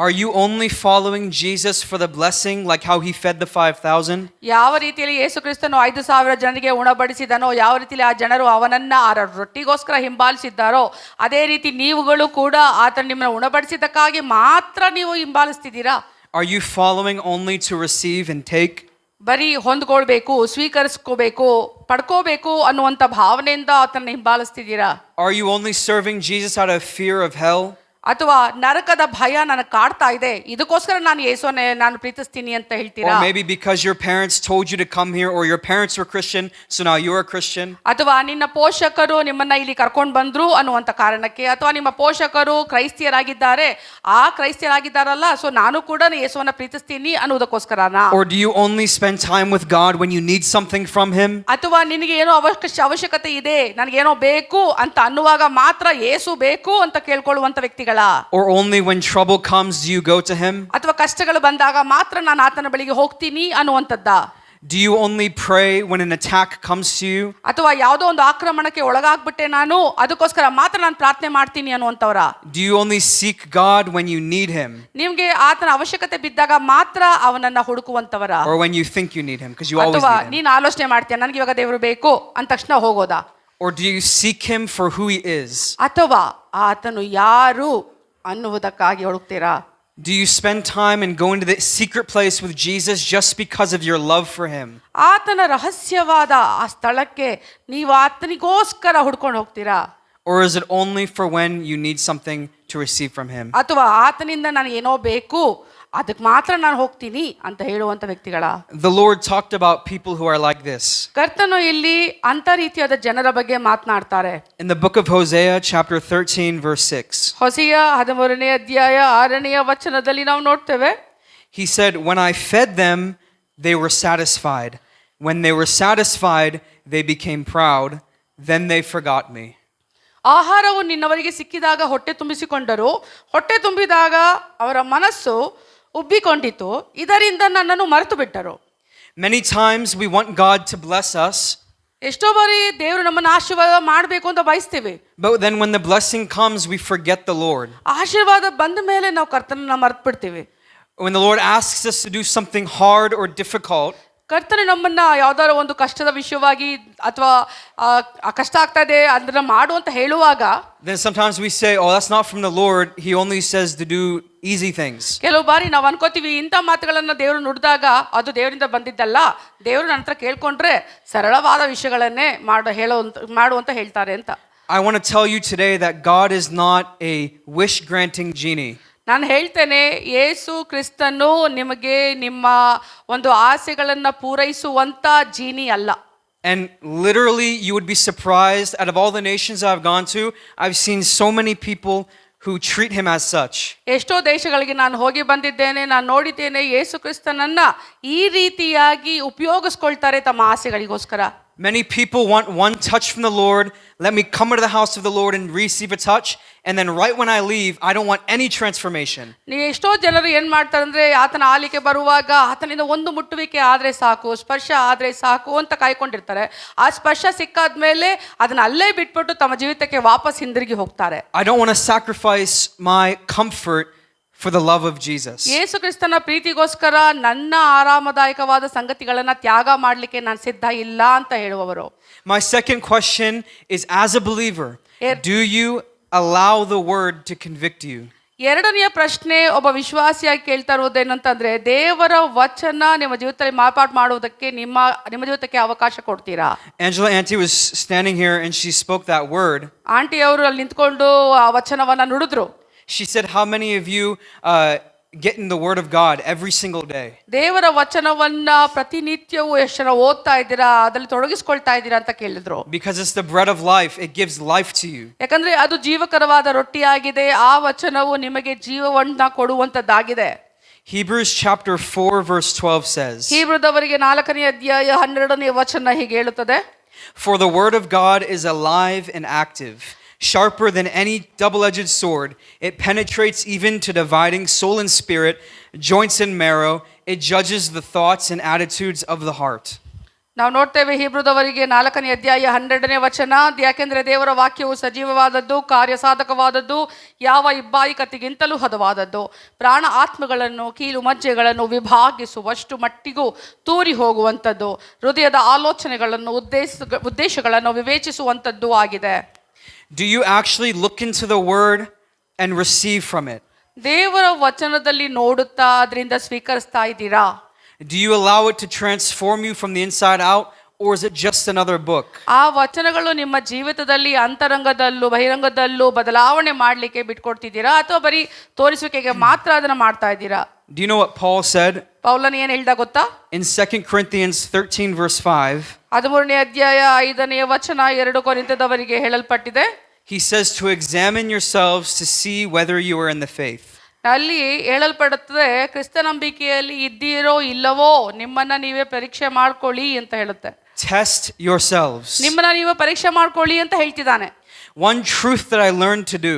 Are you only following Jesus for the blessing, like how he fed the 5,000? ಯಾವ ರೀತಿಯಲ್ಲಿ ಯೇಸು ಕ್ರಿಸ್ತನು 5,000 ಜನರಿಗೆ ಉಣಬಡಿಸಿದನೋ, ಯಾವ ರೀತಿಯಲ್ಲಿ ಆ ಜನರು ಅವನನ್ನ ಆ ರೊಟ್ಟಿಗೋಸ್ಕರ ಹಿಂಬಾಲಿಸಿದ್ದಾರೋ, ಅದೇ ರೀತಿ ನೀವುಗಳು ಕೂಡ ಆತನ ನಿಮ್ಮನ್ನು ಉಣಬಡಿಸಿದ್ದಕ್ಕಾಗಿ ಮಾತ್ರ ನೀವು ಹಿಂಬಾಲಿಸ್ತಿದ್ದೀರಾ? Are you following only to receive and take? ಬರೀ ಹೊಂದ್ಕೊಳ್ಬೇಕು, ಸ್ವೀಕರಿಸ್ಕೋಬೇಕು, ಪಡ್ಕೋಬೇಕು ಅನ್ನುವಂಥ ಭಾವನೆಯಿಂದ ಆತನ ಹಿಂಬಾಲಿಸ್ತಿದ್ದೀರಾ? Are you only serving Jesus out of fear of hell? ಅಥವಾ ನರಕದ ಭಯ ನನಗೆ ಕಾಡ್ತಾ ಇದೆ, ಇದಕ್ಕೋಸ್ಕರ ನಾನು ಯೇಸುವನ್ನೇ ನಾನು ಪ್ರೀತಿಸ್ತೀನಿ ಅಂತ ಹೇಳ್ತೀರಾ? Or maybe because your parents told you to come here, or your parents were Christian, so now you're a Christian. ಅಥವಾ ನಿನ್ನ ಪೋಷಕರು ನಿಮ್ಮನ್ನ ಇಲ್ಲಿ ಕರ್ಕೊಂಡು ಬಂದ್ರು ಅನ್ನುವಂಥ ಕಾರಣಕ್ಕೆ, ಅಥವಾ ನಿಮ್ಮ ಪೋಷಕರು ಕ್ರೈಸ್ತಿಯರಾಗಿದ್ದಾರೆ, ಆ ಕ್ರೈಸ್ತಿಯರಾಗಿದ್ದಾರಲ್ಲ, ಸೊ ನಾನು ಕೂಡ ಯೇಸುವನ್ನ ಪ್ರೀತಿಸ್ತೀನಿ ಅನ್ನೋದಕ್ಕೋಸ್ಕರನಾ? Or do you only spend time with God when you need something from him? ಅಥವಾ ನಿನಗೆ ಏನೋ ಅವಶ್ಯಕತೆ ಇದೆ, ನನಗೇನೋ ಬೇಕು ಅಂತ ಅನ್ನುವಾಗ ಮಾತ್ರ ಯೇಸು ಬೇಕು ಅಂತ ಕೇಳ್ಕೊಳ್ಳುವಂಥ ವ್ಯಕ್ತಿಗಳ? Or only when trouble comes do you go to him? ಅಥವಾ ಕಷ್ಟಗಳು ಬಂದಾಗ ಮಾತ್ರ ನಾನು ಆತನ ಬಳಿಗೆ ಹೋಗ್ತೀನಿ ಅನ್ನುವಂಥದ್ದ? Do you only pray when an attack comes to you? ಅಥವಾ ಯಾವುದೋ ಒಂದು ಆಕ್ರಮಣಕ್ಕೆ ಒಳಗಾಗ್ಬಿಟ್ಟೆ ನಾನು, ಅದಕ್ಕೋಸ್ಕರ ಮಾತ್ರ ನಾನು ಪ್ರಾರ್ಥನೆ ಮಾಡ್ತೀನಿ ಅನ್ನುವಂಥವ್ರ? Do you only seek God when you need him? ನಿಮ್ಗೆ ಆತನ ಅವಶ್ಯಕತೆ ಬಿದ್ದಾಗ ಮಾತ್ರ ಅವನನ್ನ ಹುಡುಕುವಂತವರ? Or when you think you need him, because you always ಅಥವಾ need him? ನೀನು ಆಲೋಚನೆ ಮಾಡ್ತೀಯ, ನನಗೆ ಇವಾಗ ದೇವರು ಬೇಕು ಅಂದ ತಕ್ಷಣ ಹೋಗೋದಾ? Or do you seek him for who he is? ಅಥವಾ ಆತನು ಯಾರು ಅನ್ನುವುದಕ್ಕಾಗಿ ಹುಡುಕ್ತೀರಾ? Do you spend time and go into the secret place with Jesus just because of your love for him? ಆತನ ರಹಸ್ಯವಾದ ಆ ಸ್ಥಳಕ್ಕೆ ನೀವು ಆತನಿಗೋಸ್ಕರ ಹುಡ್ಕೊಂಡು ಹೋಗ್ತೀರಾ? Or is it only for when you need something to receive from him? ಅಥವಾ ಆತನಿಂದ ನಾನು ಏನೋ ಬೇಕು ಅದಕ್ಕೆ ಮಾತ್ರ ನಾನು ಹೋಗ್ತೀನಿ ಅಂತ ಹೇಳುವಂತ ವ್ಯಕ್ತಿಗಳ? The Lord talked about people who are like this. ಕರ್ತನು ಇಲ್ಲಿ ಅಂತ ರೀತಿಯಾದ ಜನರ ಬಗ್ಗೆ ಮಾತನಾಡ್ತಾರೆ. In the book of Hosea chapter 13 verse 6. ಹೋಸಿಯ 13ನೇ ಅಧ್ಯಾಯ 6ನೇ ವಚನದಲ್ಲಿ ನಾವು ನೋಡ್ತೇವೆ. He said, "When I fed them, they were satisfied. When they were satisfied, they became proud. Then they forgot me." ಆಹಾರವು ನಿನ್ನವರಿಗೆ ಸಿಕ್ಕಿದಾಗ ಹೊಟ್ಟೆ ತುಂಬಿಸಿಕೊಂಡರು, ಹೊಟ್ಟೆ ತುಂಬಿದಾಗ ಅವರ ಮನಸ್ಸು ಉಬ್ಬಿಕೊಂಡಿತು, ಇದರಿಂದ ನನ್ನನ್ನು ಮರೆತು ಬಿಟ್ಟರು. Many times we want God to bless us. ಎಷ್ಟೋ ಬಾರಿ ದೇವರು ನಮ್ಮನ್ನು ಆಶೀರ್ವಾದ ಮಾಡಬೇಕು ಅಂತ ಬಯಸ್ತೀವಿ. But then when the blessing comes, we forget the Lord. ಆಶೀರ್ವಾದ ಬಂದ ಮೇಲೆ ನಾವು ಕರ್ತನನ್ನ ಮರೆತು ಬಿಡ್ತೀವಿ. when the Lord asks us to do something hard or difficult, ಕರ್ತನು ನಮ್ಮನ್ನ ಯಾವ್ದಾರ ಒಂದು ಕಷ್ಟದ ವಿಷಯವಾಗಿ ಅಥವಾ ಕಷ್ಟ ಆಗ್ತಾ ಇದೆ ಅದನ್ನ ಮಾಡು ಅಂತ ಹೇಳುವಾಗ, then sometimes we say, oh, that's not from the Lord. He only says to do easy things. ಕೆಲವು ಬಾರಿ ನಾವು ಅನ್ಕೋತೀವಿ ಇಂಥ ಮಾತುಗಳನ್ನ ದೇವರು ನುಡಿದಾಗ ಅದು ದೇವರಿಂದ ಬಂದಿದ್ದಲ್ಲ, ದೇವರು ನನ್ನ ಹತ್ರ ಕೇಳ್ಕೊಂಡ್ರೆ ಸರಳವಾದ ವಿಷಯಗಳನ್ನೇ ಮಾಡು ಅಂತ ಹೇಳ್ತಾರೆ ಅಂತ. I want to tell you today that God is not a wish granting genie. ನಾನು ಹೇಳ್ತೇನೆ, ಯೇಸು ಕ್ರಿಸ್ತನು ನಿಮಗೆ ನಿಮ್ಮ ಒಂದು ಆಸೆಗಳನ್ನು ಪೂರೈಸುವಂತ ಜೀನಿ ಅಲ್ಲ. And literally you would be surprised, out of all the nations I've gone to, I've seen so many people who treat him as such. ಎಷ್ಟೋ ದೇಶಗಳಿಗೆ ನಾನು ಹೋಗಿ ಬಂದಿದ್ದೇನೆ, ನಾನು ನೋಡಿದ್ದೇನೆ ಯೇಸು ಕ್ರಿಸ್ತನನ್ನ ಈ ರೀತಿಯಾಗಿ ಉಪಯೋಗಿಸ್ಕೊಳ್ತಾರೆ ತಮ್ಮ ಆಸೆಗಳಿಗೋಸ್ಕರ. Many people want one touch from the Lord. Let me come into the house of the Lord and receive a touch. And then right when I leave, I don't want any transformation. ನೀವು ಎಷ್ಟೋ ಜನರು ಏನ್ ಮಾಡ್ತಾರೆ ಅಂದ್ರೆ, ಆತನ ಆಲಿಕೆ ಬರುವಾಗ ಆತನಿಂದ ಒಂದು ಮುಟ್ಟುವಿಕೆ ಆದ್ರೆ ಸಾಕು, ಸ್ಪರ್ಶ ಆದ್ರೆ ಸಾಕು ಅಂತ ಕಾಯ್ಕೊಂಡಿರ್ತಾರೆ. ಆ ಸ್ಪರ್ಶ ಸಿಕ್ಕಾದ್ಮೇಲೆ ಅದನ್ನ ಅಲ್ಲೇ ಬಿಟ್ಬಿಟ್ಟು ತಮ್ಮ ಜೀವಿತಕ್ಕೆ ವಾಪಸ್ ಹಿಂದಿರುಗಿ ಹೋಗ್ತಾರೆ. I don't want to sacrifice my comfort for the love of Jesus. ಯೇಸು ಕ್ರಿಸ್ತನ ಪ್ರೀತಿಗೋಸ್ಕರ ನನ್ನ ಆರಾಮದಾಯಕವಾದ ಸಂಗತಿಗಳನ್ನ ತ್ಯಾಗ ಮಾಡಲಿಕ್ಕೆ ನಾನು ಸಿದ್ಧ ಇಲ್ಲ ಅಂತ ಹೇಳುವವರು. My second question is, as a believer, do you allow the word to convict you? ಎರಡನೆಯ ಪ್ರಶ್ನೆ ಒಬ್ಬ ವಿಶ್ವಾಸಿಯಾಗಿ ಕೇಳ್ತಾ ಇರೋದೇನಂತಂದ್ರೆ, ದೇವರ ವಚನ ನಿಮ್ಮ ಜೀವಿತದಲ್ಲಿ ಮಾರ್ಪಾಡು ಮಾಡುವುದಕ್ಕೆ ನಿಮ್ಮ ಜೀವಿತಕ್ಕೆ ಅವಕಾಶ ಕೊಡ್ತೀರಾ? Angela Auntie was standing here and she spoke that word. Aunty ಅವರು ಅಲ್ಲಿ ನಿಂತ್ಕೊಂಡು ಆ ವಚನವನ್ನ ನುಡಿದ್ರು. She said, how many of you get in the word of God every single day? ದೇವರ ವಚನವನ್ನ ಪ್ರತಿನಿತ್ಯವೂ ಎಷ್ಟು ಜನ ಓದ್ತಾ ಇದ್ದೀರಾ, ಅದರಲ್ಲಿ ತೊಡಗಿಸ್ಕೊಳ್ತಾ ಇದ್ದೀರಾ ಅಂತ ಕೇಳಿದ್ರು. Because it's the bread of life. It gives life to you. ಯಾಕಂದ್ರೆ ಅದು ಜೀವಕರವಾದ ರೊಟ್ಟಿಯಾಗಿದೆ, ಆ ವಚನವು ನಿಮಗೆ ಜೀವವನ್ನ ಕೊಡುವಂತದ್ದಾಗಿದೆ. Hebrews chapter 4 verse 12 says, ಹೀಬ್ರದವರಿಗೆ 4ನೇ ಅಧ್ಯಾಯ 12ನೇ ವಚನ ಹೀಗೆ ಹೇಳುತ್ತದೆ, for the word of God is alive and active, sharper than any double-edged sword. It penetrates even to dividing soul and spirit, joints and marrow. It judges the thoughts and attitudes of the heart. ನಾವು ನೋಡ್ತೇವೆ ಹೀಬ್ರದವರಿಗೆ 4ನೇ ಅಧ್ಯಾಯ 12ನೇ ವಚನ, ಯಾಕೆಂದ್ರೆ ದೇವರ ವಾಕ್ಯವು ಸಜೀವವಾದದ್ದು, ಕಾರ್ಯಸಾಧಕವಾದದ್ದು, ಯಾವ ಇಬ್ಬಾಯಿ ಕತ್ತಿಗಿಂತಲೂ ಹದವಾದದ್ದು, ಪ್ರಾಣ ಆತ್ಮಗಳನ್ನು ಕೀಲು ಮಜ್ಜೆಗಳನ್ನು ವಿಭಾಗಿಸುವಷ್ಟು ಮಟ್ಟಿಗೂ ತೂರಿ ಹೋಗುವಂಥದ್ದು, ಹೃದಯದ ಆಲೋಚನೆಗಳನ್ನು ಉದ್ದೇಶಗಳನ್ನು ವಿವೇಚಿಸುವಂಥದ್ದು ಆಗಿದೆ. Do you actually look into the word and receive from it? ದೇವರ ವಚನದಲ್ಲಿ ನೋಡುತ್ತಾ ಅದರಿಂದ ಸ್ವೀಕರಿಸ್ತಾ ಇದ್ದೀರಾ? Do you allow it to transform you from the inside out, or is it just another book? ಆ ವಚನಗಳು ನಿಮ್ಮ ಜೀವಿತದಲ್ಲಿ ಅಂತರಂಗದಲ್ಲೂ ಬಹಿರಂಗದಲ್ಲೂ ಬದಲಾವಣೆ ಮಾಡಲಿಕ್ಕೆ ಬಿಟ್ಕೊಡ್ತಿದ್ದೀರಾ, ಅಥವಾ ಬರೀ ತೋರಿಸುವಿಕೆಗೆ ಮಾತ್ರ ಅದನ್ನ ಮಾಡ್ತಾ ಇದ್ದೀರಾ? Do you know what Paul said? ಪೌಲನು ಏನು ಹೇಳ್ದ ಗೊತ್ತಾ? In 2 Corinthians 13 verse 5, 13ನೇ ಅಧ್ಯಾಯ 5ನೇ ವಚನ 2 ಕೊರಿಂಥದವರಿಗೆ ಹೇಳಲ್ಪಟ್ಟಿದೆ. he says to examine yourselves to see whether you are in the faith. ಅಲ್ಲಿ ಹೇಳಲ್ಪಡುತ್ತದೆ, ಕ್ರಿಸ್ತ ನಂಬಿಕೆಯಲ್ಲಿ ಇದ್ದೀರೋ ಇಲ್ಲವೋ ನಿಮ್ಮನ್ನ ನೀವೇ ಪರೀಕ್ಷೆ ಮಾಡ್ಕೊಳ್ಳಿ ಅಂತ ಹೇಳುತ್ತೆ. Test yourselves. ನಿಮ್ಮನ್ನ ನೀವೇ ಪರೀಕ್ಷೆ ಮಾಡ್ಕೊಳ್ಳಿ ಅಂತ ಹೇಳ್ತಿದ್ದಾನೆ. One truth that I learned to do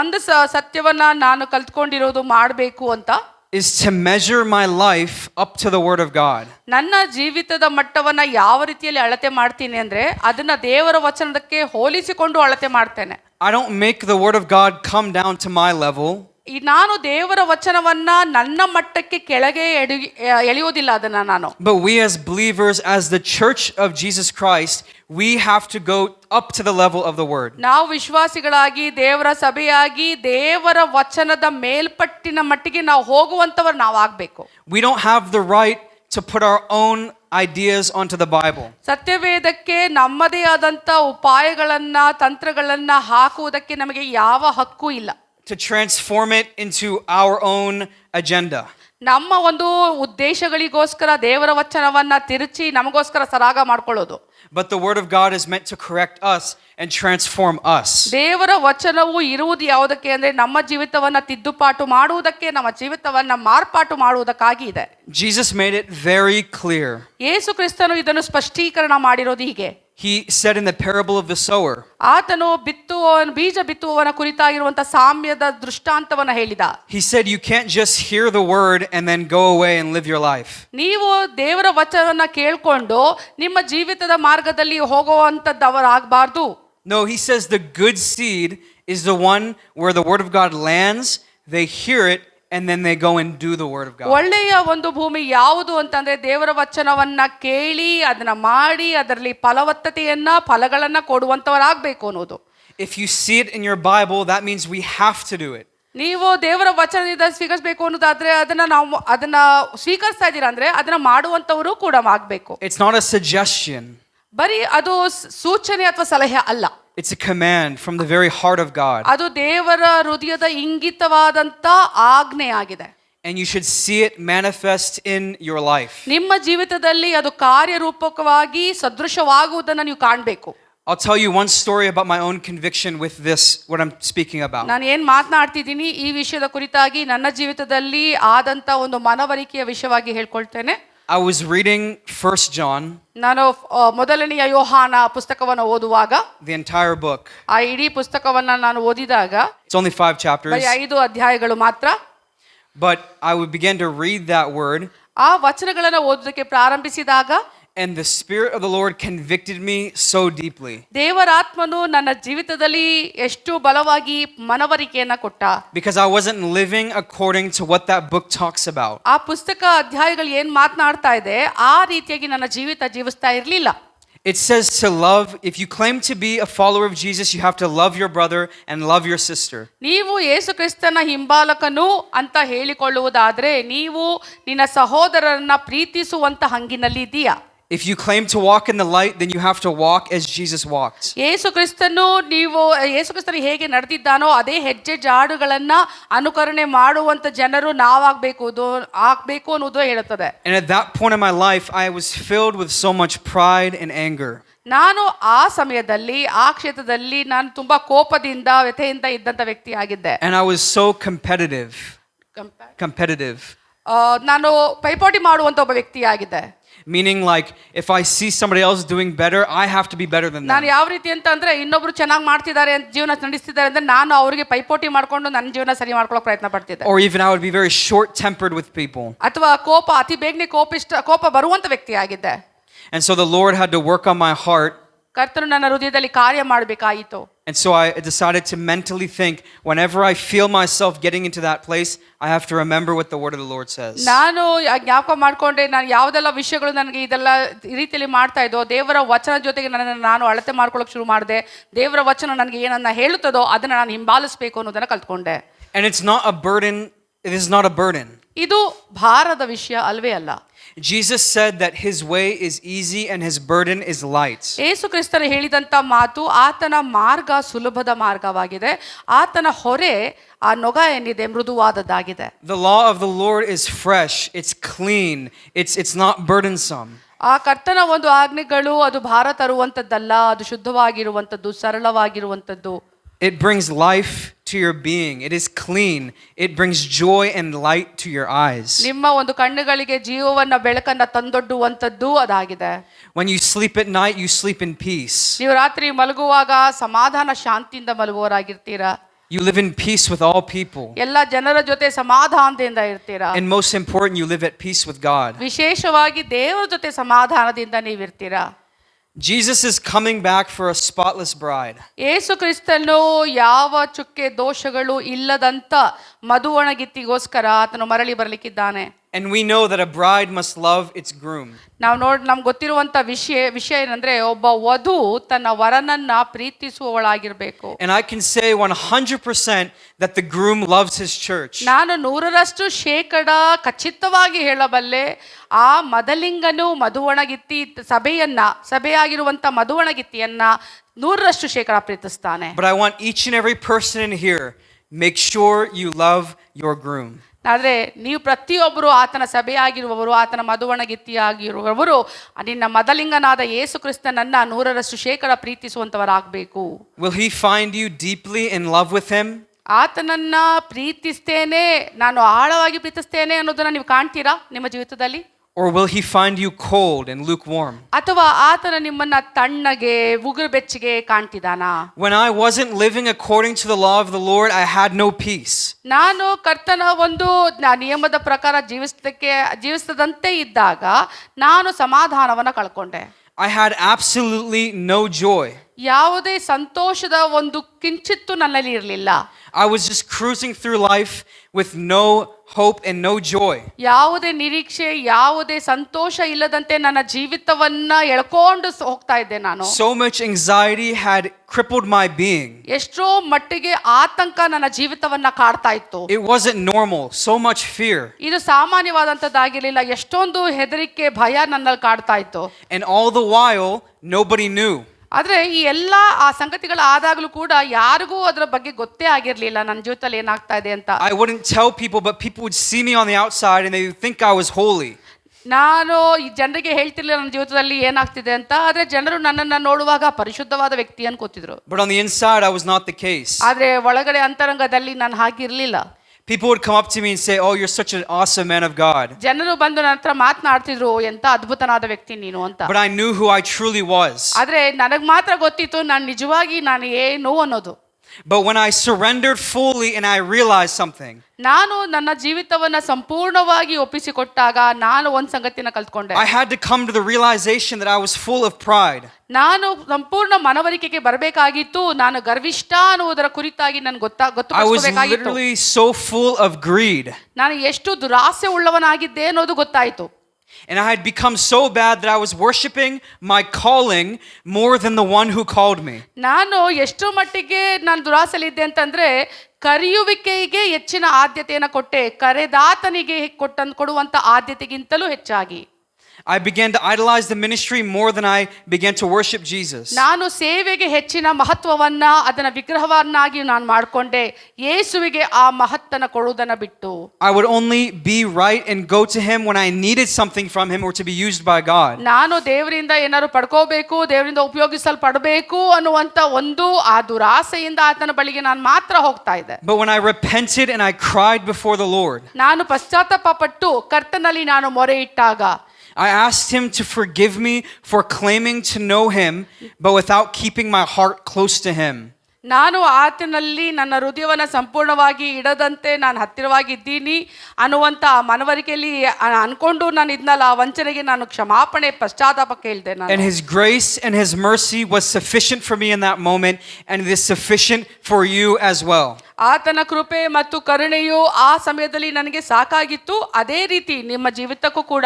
ಒಂದು ಸತ್ಯವನ್ನ ನಾನು ಕಲ್ತ್ಕೊಂಡಿರೋದು ಮಾಡಬೇಕು ಅಂತ, is to measure my life up to the word of God. ನನ್ನ ಜೀವಿತದ ಮಟ್ಟವನ್ನ ಯಾವ ರೀತಿಯಲ್ಲಿ ಅಳತೆ ಮಾಡ್ತೀನಿ ಅಂದ್ರೆ, ಅದನ್ನ ದೇವರ ವಚನಕ್ಕೆ ಹೋಲಿಸಿಕೊಂಡು ಅಳತೆ ಮಾಡ್ತೇನೆ. I don't make the word of God come down to my level. ನಾನು ದೇವರ ವಚನವನ್ನ ನನ್ನ ಮಟ್ಟಕ್ಕೆ ಕೆಳಗೆ ಎಳೆಯೋದಿಲ್ಲ ಅದನ್ನ ನಾನು. But we as believers, as the church of Jesus Christ, we have to go up to the level of the word. ನಾವು ವಿಶ್ವಾಸಿಗಳಾಗಿ ದೇವರ ಸಭೆಯಾಗಿ ದೇವರ ವಚನದ ಮೇಲ್ಪಟ್ಟಿನ ಮಟ್ಟಿಗೆ ನಾವು ಹೋಗುವಂತವರು ನಾವು ಆಗ್ಬೇಕು. We don't have the right to put our own ideas onto the Bible. ಸತ್ಯವೇದಕ್ಕೆ ನಮ್ಮದೇ ಆದಂತ ಉಪಾಯಗಳನ್ನ ತಂತ್ರಗಳನ್ನ ಹಾಕುವುದಕ್ಕೆ ನಮಗೆ ಯಾವ ಹಕ್ಕು ಇಲ್ಲ. To transform it into our own agenda. ನಮ್ಮ ಒಂದು ಉದ್ದೇಶಗಳಿಗೋಸ್ಕರ ದೇವರ ವಚನವನ್ನ ತಿರುಚಿ ನಮಗೋಸ್ಕರ ಸರಾಗ ಮಾಡ್ಕೊಳ್ಳೋದು. But the word of God is meant to correct us and transform us. ದೇವರ ವಚನವು ಇರುವುದು ಯಾವುದಕ್ಕೆ ಅಂದ್ರೆ, ನಮ್ಮ ಜೀವಿತವನ್ನ ತಿದ್ದುಪಾಟು ಮಾಡುವುದಕ್ಕೆ, ನಮ್ಮ ಜೀವಿತವನ್ನ ಮಾರ್ಪಾಟು ಮಾಡುವುದಕ್ಕಾಗಿ ಇದೆ. Jesus made it very clear. ಯೇಸು ಕ್ರಿಸ್ತನು ಇದನ್ನು ಸ್ಪಷ್ಟೀಕರಣ ಮಾಡಿರೋದು ಹೀಗೆ. He said in the parable of the sower, ಆತನು ಬೀಜ ಬಿತ್ತುವವನ ಕುರಿತಾಗಿರುವಂತ ಸಾಮ್ಯದ ದೃಷ್ಟಾಂತವನ್ನ ಹೇಳಿದ. he said you can't just hear the word and then go away and live your life. ನೀವು ದೇವರ ವಚನವನ್ನ ಕೇಳ್ಕೊಂಡು ನಿಮ್ಮ ಜೀವಿತದ ಮಾರ್ಗದಲ್ಲಿ ಹೋಗುವಂತದ್ದವರಾಗಬಾರ್ದು. No, he says the good seed is the one where the word of God lands, they hear it, and then they go and do the word of God. ಒಳ್ಳೆಯ ಒಂದು ಭೂಮಿ ಯಾವುದು ಅಂತಂದ್ರೆ ದೇವರ ವಚನವನ್ನ ಕೇಳಿ ಅದನ್ನ ಮಾಡಿ ಅದರಲ್ಲಿ ಫಲಗಳನ್ನ ಕೊಡುವಂತವರಾಗಬೇಕು ಅನ್ನೋದು. If you see it in your Bible, that means we have to do it. ನೀವು ದೇವರ ವಚನದಿಂದ ಸ್ವೀಕರಿಸಬೇಕು ಅನ್ನೋದಾದ್ರೆ ಅದನ್ನ ಸ್ವೀಕರಿಸ್ತಾ ಇದ್ದೀರಾ ಅಂದ್ರೆ ಅದನ್ನ ಮಾಡುವಂತವರು ಕೂಡ ಆಗಬೇಕು. It's not a suggestion. ಬರೀ ಅದು ಸೂಚನೆ ಅಥವಾ ಸಲಹೆ ಅಲ್ಲ. It's a command from the very heart of God. ಅದು ದೇವರ ಹೃದಯದ ಇಂಗಿತವಾದಂತ ಆಜ್ಞೆ ಆಗಿದೆ. And you should see it manifest in your life. ನಿಮ್ಮ ಜೀವಿತದಲ್ಲಿ ಅದು ಕಾರ್ಯರೂಪಕವಾಗಿ ಸದೃಶವಾಗುವುದನ್ನು ನೀವು ಕಾಣಬೇಕು. I'll tell you one story about my own conviction with this, what I'm speaking about. ನಾನು ಏನು ಮಾತನಾಡ್ತಿದ್ದೀನಿ ಈ ವಿಷಯದ ಕುರಿತಾಗಿ ನನ್ನ ಜೀವಿತದಲ್ಲಿ ಆದಂತ ಒಂದು ಮನವರಿಕೆಯ ವಿಷಯವಾಗಿ ಹೇಳ್ಕೊಳ್ತೇನೆ. I was reading 1 John. ನಾನು ಮೊದಲನೆಯ ಯೋಹಾನ ಪುಸ್ತಕವನ್ನು ಓದುವಾಗ The entire book. ಆ ಇಡೀ ಪುಸ್ತಕವನ್ನ ನಾನು ಓದಿದಾಗ It's only 5 chapters. ಬರೀ 5 ಅಧ್ಯಾಯಗಳು ಮಾತ್ರ. But I would begin to read that word. ಆ ವಚನಗಳನ್ನು ಓದೋದಕ್ಕೆ ಪ್ರಾರಂಭಿಸಿದಾಗ And the Spirit of the Lord convicted me so deeply. ದೇವರಾತ್ಮನು ನನ್ನ ಜೀವಿತದಲ್ಲಿ ಎಷ್ಟು ಬಲವಾಗಿ ಮನವರಿಕೆಯನ್ನ ಕೊಟ್ಟ. Because I wasn't living according to what that book talks about. ಆ ಪುಸ್ತಕ ಅಧ್ಯಾಯಗಳು ಏನು ಮಾತನಾಡ್ತಾ ಇದೆ ಆ ರೀತಿಯಾಗಿ ನನ್ನ ಜೀವಿಸ್ತಾ ಇರಲಿಲ್ಲ. It says to love, if you claim to be a follower of Jesus, you have to love your brother and love your sister. ನೀವು ಯೇಸು ಕ್ರಿಸ್ತನ ಹಿಂಬಾಲಕನು ಅಂತ ಹೇಳಿಕೊಳ್ಳುವುದಾದ್ರೆ ನೀವು ನಿನ್ನ ಸಹೋದರರನ್ನ ಪ್ರೀತಿಸುವಂತ ಹಂಗಿನಲ್ಲಿ ಇದೀಯಾ? If you claim to walk in the light, then you have to walk as Jesus walked. ಯೇಸು ಕ್ರಿಸ್ತನು ಹೇಗೆ ನಡೆದಿದ್ದಾನೋ ಅದೇ ಹೆಜ್ಜೆ ಜಾಡುಗಳನ್ನ ಅನುಕರಣೆ ಮಾಡುವಂತ ಜನರು ಆಗಬೇಕು ಅನ್ನೋದು ಹೇಳುತ್ತದೆ. And at that point in my life, I was filled with so much pride and anger. ನಾನು ಆ ಸಮಯದಲ್ಲಿ ಆ ಕ್ಷೇತ್ರದಲ್ಲಿ ನಾನು ತುಂಬಾ ಕೋಪದಿಂದ ವ್ಯಥೆಯಿಂದ ಇದ್ದಂತ ವ್ಯಕ್ತಿ ಆಗಿದ್ದೆ. And I was so competitive. ನಾನು ಪೈಪೋಟಿ ಮಾಡುವಂತ ಒಬ್ಬ ವ್ಯಕ್ತಿ ಆಗಿದ್ದೆ. Meaning like if I see somebody else doing better, I have to be better than them. ನಾನು ಯಾವ ರೀತಿ ಅಂತ ಅಂದ್ರೆ ಇನ್ನೊಬ್ರು ಚೆನ್ನಾಗಿ ಮಾಡ್ತಿದ್ದಾರೆ ಅಂತ ಜೀವನ ನಡೆಸ್ತಿದ್ದಾರೆ ಅಂದ್ರೆ ನಾನು ಅವರಿಗೆ ಪೈಪೋಟಿ ಮಾಡ್ಕೊಂಡು ನನ್ನ ಜೀವನ ಸರಿ ಮಾಡ್ಕೊಳ್ಳೋಕೆ ಪ್ರಯತ್ನ ಪಡ್ತಿದ್ದೆ. Or even I would be very short tempered with people. ಅಥವಾ ಅತಿ ಬೇಗನೆ ಕೋಪ ಬರುವಂತ ವ್ಯಕ್ತಿ ಆಗಿದ್ದೆ. And so the Lord had to work on my heart. ಕರ್ತನು ನನ್ನ ಹೃದಯದಲ್ಲಿ ಕಾರ್ಯ ಮಾಡಬೇಕಾಯಿತು. And so I decided to mentally think, whenever I feel myself getting into that place, I have to remember what the word of the Lord says. ನಾನು ಜ್ಞಾಪಕ ಮಾಡ್ಕೊಂಡೆ ನಾನು ಯಾವುದೆಲ್ಲ ವಿಷಯಗಳು ನನಗೆ ಇದೆಲ್ಲ ರೀತಿಯಲ್ಲಿ ಮಾಡ್ತಾ ಇದ್ದೋ ದೇವರ ವಚನ ಜೊತೆಗೆ ನಾನು ಅಳತೆ ಮಾಡ್ಕೊಳ್ಳೋಕೆ ಶುರು ಮಾಡಿದೆ. ದೇವರ ವಚನ ನನಗೆ ಏನನ್ನ ಹೇಳುತ್ತದೋ ಅದನ್ನ ನಾನು ಹಿಂಬಾಲಿಸಬೇಕು ಅನ್ನೋದನ್ನ ಕಲ್ತ್ಕೊಂಡೆ. And it's not a burden. It is not a burden. ಇದು ಭಾರದ ವಿಷಯ ಅಲ್ವೇ ಅಲ್ಲ. Jesus said that his way is easy and his burden is light. ಯೇಸು ಕ್ರಿಸ್ತನು ಹೇಳಿದಂತ ಮಾತು ಆತನ ಮಾರ್ಗ ಸುಲಭದ ಮಾರ್ಗವಾಗಿದೆ, ಆತನ ಹೊರೆ ಆ ನೊಗ ಏನಿದೆ ಮೃದುವಾದದ್ದಾಗಿದೆ. The law of the Lord is fresh, it's clean, it's not burdensome. ಆ ಕರ್ತನ ಒಂದು ಆಜ್ಞೆಗಳು ಅದು ಭಾರ ತರುವಂತದ್ದಲ್ಲ, ಅದು ಶುದ್ಧವಾಗಿರುವಂತದ್ದು, ಸರಳವಾಗಿರುವಂತದ್ದು. It brings life to your being. It is clean. It brings joy and light to your eyes. ನಿಮ್ಮ ಒಂದು ಕಣ್ಣುಗಳಿಗೆ ಜೀವವನ್ನ ಬೆಳಕನ್ನ ತಂದೊಡ್ಡುವಂತದ್ದು ಅದಾಗಿದೆ. When you sleep at night, you sleep in peace. ನೀವು ರಾತ್ರಿ ಮಲಗುವಾಗ ಸಮಾಧಾನ ಶಾಂತಿಯಿಂದ ಮಲಗುವವರಾಗಿರ್ತೀರಾ. You live in peace with all people. ಎಲ್ಲ ಜನರ ಜೊತೆ ಸಮಾಧಾನದಿಂದ ಇರ್ತೀರಾ. And most important, you live at peace with God. ವಿಶೇಷವಾಗಿ ದೇವರ ಜೊತೆ ಸಮಾಧಾನದಿಂದ ನೀವಿರ್ತೀರಾ. Jesus is coming back for a spotless bride. ಯೇಸು ಕ್ರಿಸ್ತನು ಯಾವ ಚುಕ್ಕೆ ದೋಷಗಳು ಇಲ್ಲದಂತ ಮಧುವಣಗಿತ್ತಿಗೋಸ್ಕರ ಆತನು ಮರಳಿ ಬರಲಿಕ್ಕಿದ್ದಾನೆ. And we know that a bride must love its groom. ನಮ್ಗೆ ಗೊತ್ತಿರುವಂತ ವಿಷಯ ಏನಂದ್ರೆ ಒಬ್ಬ ವಧು ತನ್ನ ವರನನ್ನ ಪ್ರೀತಿಸುವವಳಾಗಿರ್ಬೇಕು. And I can say 100% that the groom loves his church. ನಾನು 100% ಖಚಿತವಾಗಿ ಹೇಳಬಲ್ಲೆ ಆ ಮದಲಿಂಗನು ಮಧುವಣಗಿತ್ತಿ ಸಭೆಯಾಗಿರುವಂತ ಮಧುವಣಗಿತ್ತಿಯನ್ನ 100% ಪ್ರೀತಿಸ್ತಾನೆ. But I want each and every person in here, make sure you love your groom. ಆದರೆ ನೀವು ಪ್ರತಿಯೊಬ್ಬರು ಆತನ ಸಭೆಯಾಗಿರುವವರು, ಆತನ ಮಧುವಣಗಿತ್ತಿಯಾಗಿರುವವರು ನಿನ್ನ ಮದಲಿಂಗನಾದ ಯೇಸು ಕ್ರಿಸ್ತನನ್ನ 100% ಪ್ರೀತಿಸುವಂತವರಾಗಬೇಕು. Will he find you deeply in love with him? ಆತನನ್ನ ಪ್ರೀತಿಸ್ತೇನೆ, ನಾನು ಆಳವಾಗಿ ಪ್ರೀತಿಸ್ತೇನೆ ಅನ್ನೋದನ್ನ ನೀವು ಕಾಣ್ತೀರಾ ನಿಮ್ಮ ಜೀವಿತದಲ್ಲಿ? Or will he find you cold and lukewarm? ಅಥವಾ ಆತನ ನಿಮ್ಮನ್ನ ತಣ್ಣಗೆ ಉಗುರು ಬೆಚ್ಚಗೆ ಕಾಣ್ತಿದಾನಾ? When I wasn't living according to the law of the Lord, I had no peace. ನಾನು ಕರ್ತನ ಒಂದು ನಿಯಮದ ಪ್ರಕಾರ ಜೀವಿಸದಂತೆ ಇದ್ದಾಗ ನಾನು ಸಮಾಧಾನವನ್ನ ಕಳ್ಕೊಂಡೆ. I had absolutely no joy. ಯಾವುದೇ ಸಂತೋಷದ ಒಂದು ಕಿಂಚಿತ್ತು ನನ್ನಲ್ಲಿ ಇರಲಿಲ್ಲ. I was just cruising through life with no hope and no joy. ಯಾವುದೇ ನಿರೀಕ್ಷೆ, ಯಾವುದೇ ಸಂತೋಷ ಇಲ್ಲದಂತೆ ನನ್ನ ಜೀವಿತವನ್ನ ಎಳ್ಕೊಂಡು ಹೋಗ್ತಾ ಇದ್ದೆ ನಾನು. So much anxiety had crippled my being. ಎಷ್ಟೋ ಮಟ್ಟಿಗೆ ಆತಂಕ ನನ್ನ ಜೀವಿತವನ್ನ ಕಾಡ್ತಾ ಇತ್ತು. It wasn't normal. So much fear. ಇದು ಸಾಮಾನ್ಯವಾದಂತದ್ದಾಗಿರ್ಲಿಲ್ಲ. ಎಷ್ಟೊಂದು ಹೆದರಿಕೆ, ಭಯ ನನ್ನಲ್ಲಿ ಕಾಡ್ತಾ ಇತ್ತು. And all the while, nobody knew. ಆದ್ರೆ ಈ ಎಲ್ಲ ಆ ಸಂಗತಿಗಳು ಆದಾಗಲೂ ಕೂಡ ಯಾರಿಗೂ ಅದರ ಬಗ್ಗೆ ಗೊತ್ತೇ ಆಗಿರ್ಲಿಲ್ಲ ನನ್ನ ಜೀವಿತದಲ್ಲಿ ಏನಾಗ್ತಾ ಇದೆ ಅಂತ. I wouldn't tell people, but people would see me on the outside and they would think I was holy. ನಾನು ಈ ಜನರಿಗೆ ಹೇಳ್ತಿರ್ಲಿಲ್ಲ ನನ್ನ ಜೀವಿತದಲ್ಲಿ ಏನಾಗ್ತಿದೆ ಅಂತ. ಆದ್ರೆ ಜನರು ನನ್ನನ್ನ ನೋಡುವಾಗ ಪರಿಶುದ್ಧವಾದ ವ್ಯಕ್ತಿ ಅನ್ಕೋತಿದ್ರು. But on the inside, I was not the case. ಆದ್ರೆ ಒಳಗಡೆ ಅಂತರಂಗದಲ್ಲಿ ನಾನು ಹಾಗಿರ್ಲಿಲ್ಲ. People would come up to me and say, "Oh, you're such an awesome man of God." ಜನರು ಬಂದು ನನ್ನ ಹತ್ರ ಮಾತನಾಡ್ತಿದ್ರು, ಎಂತ ಅದ್ಭುತನಾದ ವ್ಯಕ್ತಿ ನೀನು ಅಂತ. But I knew who I truly was. ಆದ್ರೆ ನನಗ್ ಮಾತ್ರ ಗೊತ್ತಿತ್ತು ನಾನು ನಿಜವಾಗಿ ನಾನು ಏನು ಅನ್ನೋದು. But when I surrendered fully and I realized something, ನಾನು ನನ್ನ ಜೀವಿತವನ್ನ ಸಂಪೂರ್ಣವಾಗಿ ಒಪ್ಪಿಸಿಕೊಟ್ಟಾಗ ನಾನು ಒಂದ್ ಸಂಗತಿನ ಕಲ್ತ್ಕೊಂಡೆ. I had to come to the realization that I was full of pride. ನಾನು ಸಂಪೂರ್ಣ ಮನವರಿಕೆಗೆ ಬರಬೇಕಾಗಿತ್ತು. ನಾನು ಗರ್ವಿಷ್ಠ ಅನ್ನುವುದರ ಕುರಿತಾಗಿ ನನಗೆ I was ಗೊತ್ತುಪಡಿಸಬೇಕಾಗಿತ್ತು. literally so full of greed. ನಾನು ಎಷ್ಟು ದುರಾಸೆ ಉಳ್ಳವನಾಗಿದ್ದೆ ಅನ್ನೋದು ಗೊತ್ತಾಯಿತು. And I had become so bad that I was worshiping my calling more than the one who called me. ನಾನು ಎಷ್ಟು ಮಟ್ಟಿಗೆ ನಾನು ದುರಾಸೆಲಿದ್ದೆ ಅಂತಂದ್ರೆ ಕರೆಯುವಿಕೆಗೆ ಹೆಚ್ಚಿನ ಆದ್ಯತೆಯನ್ನು ಕೊಟ್ಟೆ, ಕರೆದಾತನಿಗೆ ಕೊಡುವಂತ ಆದ್ಯತೆಗಿಂತಲೂ ಹೆಚ್ಚಾಗಿ. I began to idolize the ministry more than I began to worship Jesus. ನಾನು ಸೇವೆಗೆ ಹೆಚ್ಚಿನ ಮಹತ್ವವನ್ನ ಅದನ್ನ ವಿಗ್ರಹವನ್ನಾಗಿ ನಾನು ಮಾಡಿಕೊಂಡೆ, ಯೇಸುವಿಗೆ ಆ ಮಹತ್ತನ್ನ ಕೊಡುವುದನ್ನ ಬಿಟ್ಟು. I would only be right and go to him when I needed something from him or to be used by God. ನಾನು ದೇವರಿಂದ ಏನಾದ್ರು ಪಡ್ಕೋಬೇಕು, ದೇವರಿಂದ ಉಪಯೋಗಿಸಲ್ಪಡಬೇಕು ಅನ್ನುವಂತ ಒಂದು ಆ ದುರಾಸೆಯಿಂದ ಆತನ ಬಳಿಗೆ ನಾನು ಮಾತ್ರ ಹೋಗ್ತಾ ಇದ್ದೆ. But when I repented and I cried before the Lord, ನಾನು ಪಶ್ಚಾತ್ತಾಪ ಪಟ್ಟು ಕರ್ತನಲ್ಲಿ ನಾನು ಮೊರೆ ಇಟ್ಟಾಗ, I asked him to forgive me for claiming to know him, but without keeping my heart close to him. ನಾನು ಆತನಲ್ಲಿ ನನ್ನ ಹೃದಯವನ್ನು ಸಂಪೂರ್ಣವಾಗಿ ಇಡದಂತೆ ನಾನು ಹತ್ತಿರವಾಗಿದ್ದೀನಿ ಅನ್ನುವಂಥ ಮನವರಿಕೆಯಲ್ಲಿ ಅನ್ಕೊಂಡು ನಾನು ಇದನ್ನಲ್ಲ, ಆ ವಂಚನೆಗೆ ನಾನು ಕ್ಷಮಾಪಣೆ ಪಶ್ಚಾತ್ತಾಪ ಕೇಳಿದೆ ನಾನು. And his grace and his mercy was sufficient for me in that moment, and it is sufficient for you as well. ಆತನ ಕೃಪೆ ಮತ್ತು ಕರುಣೆಯು ಆ ಸಮಯದಲ್ಲಿ ನನಗೆ ಸಾಕಾಗಿತ್ತು. ಅದೇ ರೀತಿ ನಿಮ್ಮ ಜೀವಿತಕ್ಕೂ ಕೂಡ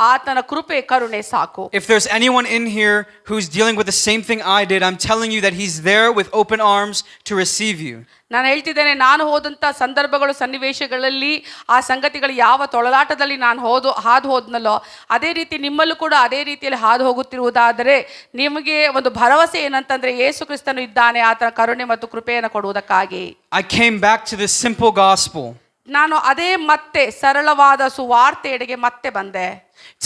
ಆತನ ಕೃಪೆ ಕರುಣೆ ಸಾಕು. If there's anyone in here who's dealing with the same thing I did, I'm telling you that he's there with open arms to receive you. ನಾನು ಹೇಳ್ತಿದ್ದೇನೆ, ನಾನು ಹೋದಂಥ ಸಂದರ್ಭಗಳು, ಸನ್ನಿವೇಶಗಳಲ್ಲಿ ಆ ಸಂಗತಿಗಳು ಯಾವ ತೊಳಲಾಟದಲ್ಲಿ ನಾನು ಹಾದು ಹೋದ್ನಲ್ಲೋ ಅದೇ ರೀತಿ ನಿಮ್ಮಲ್ಲೂ ಕೂಡ ಅದೇ ರೀತಿಯಲ್ಲಿ ಹಾದು ಹೋಗುತ್ತಿರುವುದಾದರೆ ನಿಮಗೆ ಒಂದು ಭರವಸೆ ಏನಂತಂದ್ರೆ ಯೇಸು ಕ್ರಿಸ್ತನು ಇದ್ದಾನೆ ಆತನ ಕರುಣೆ ಮತ್ತು ಕೃಪೆಯನ್ನು ಕೊಡುವುದಕ್ಕಾಗಿ. I came back to this simple gospel. ನಾನು ಅದೇ ಮತ್ತೆ ಸರಳವಾದ ಸುವಾರ್ತೆಯೆಡೆಗೆ ಮತ್ತೆ ಬಂದೆ.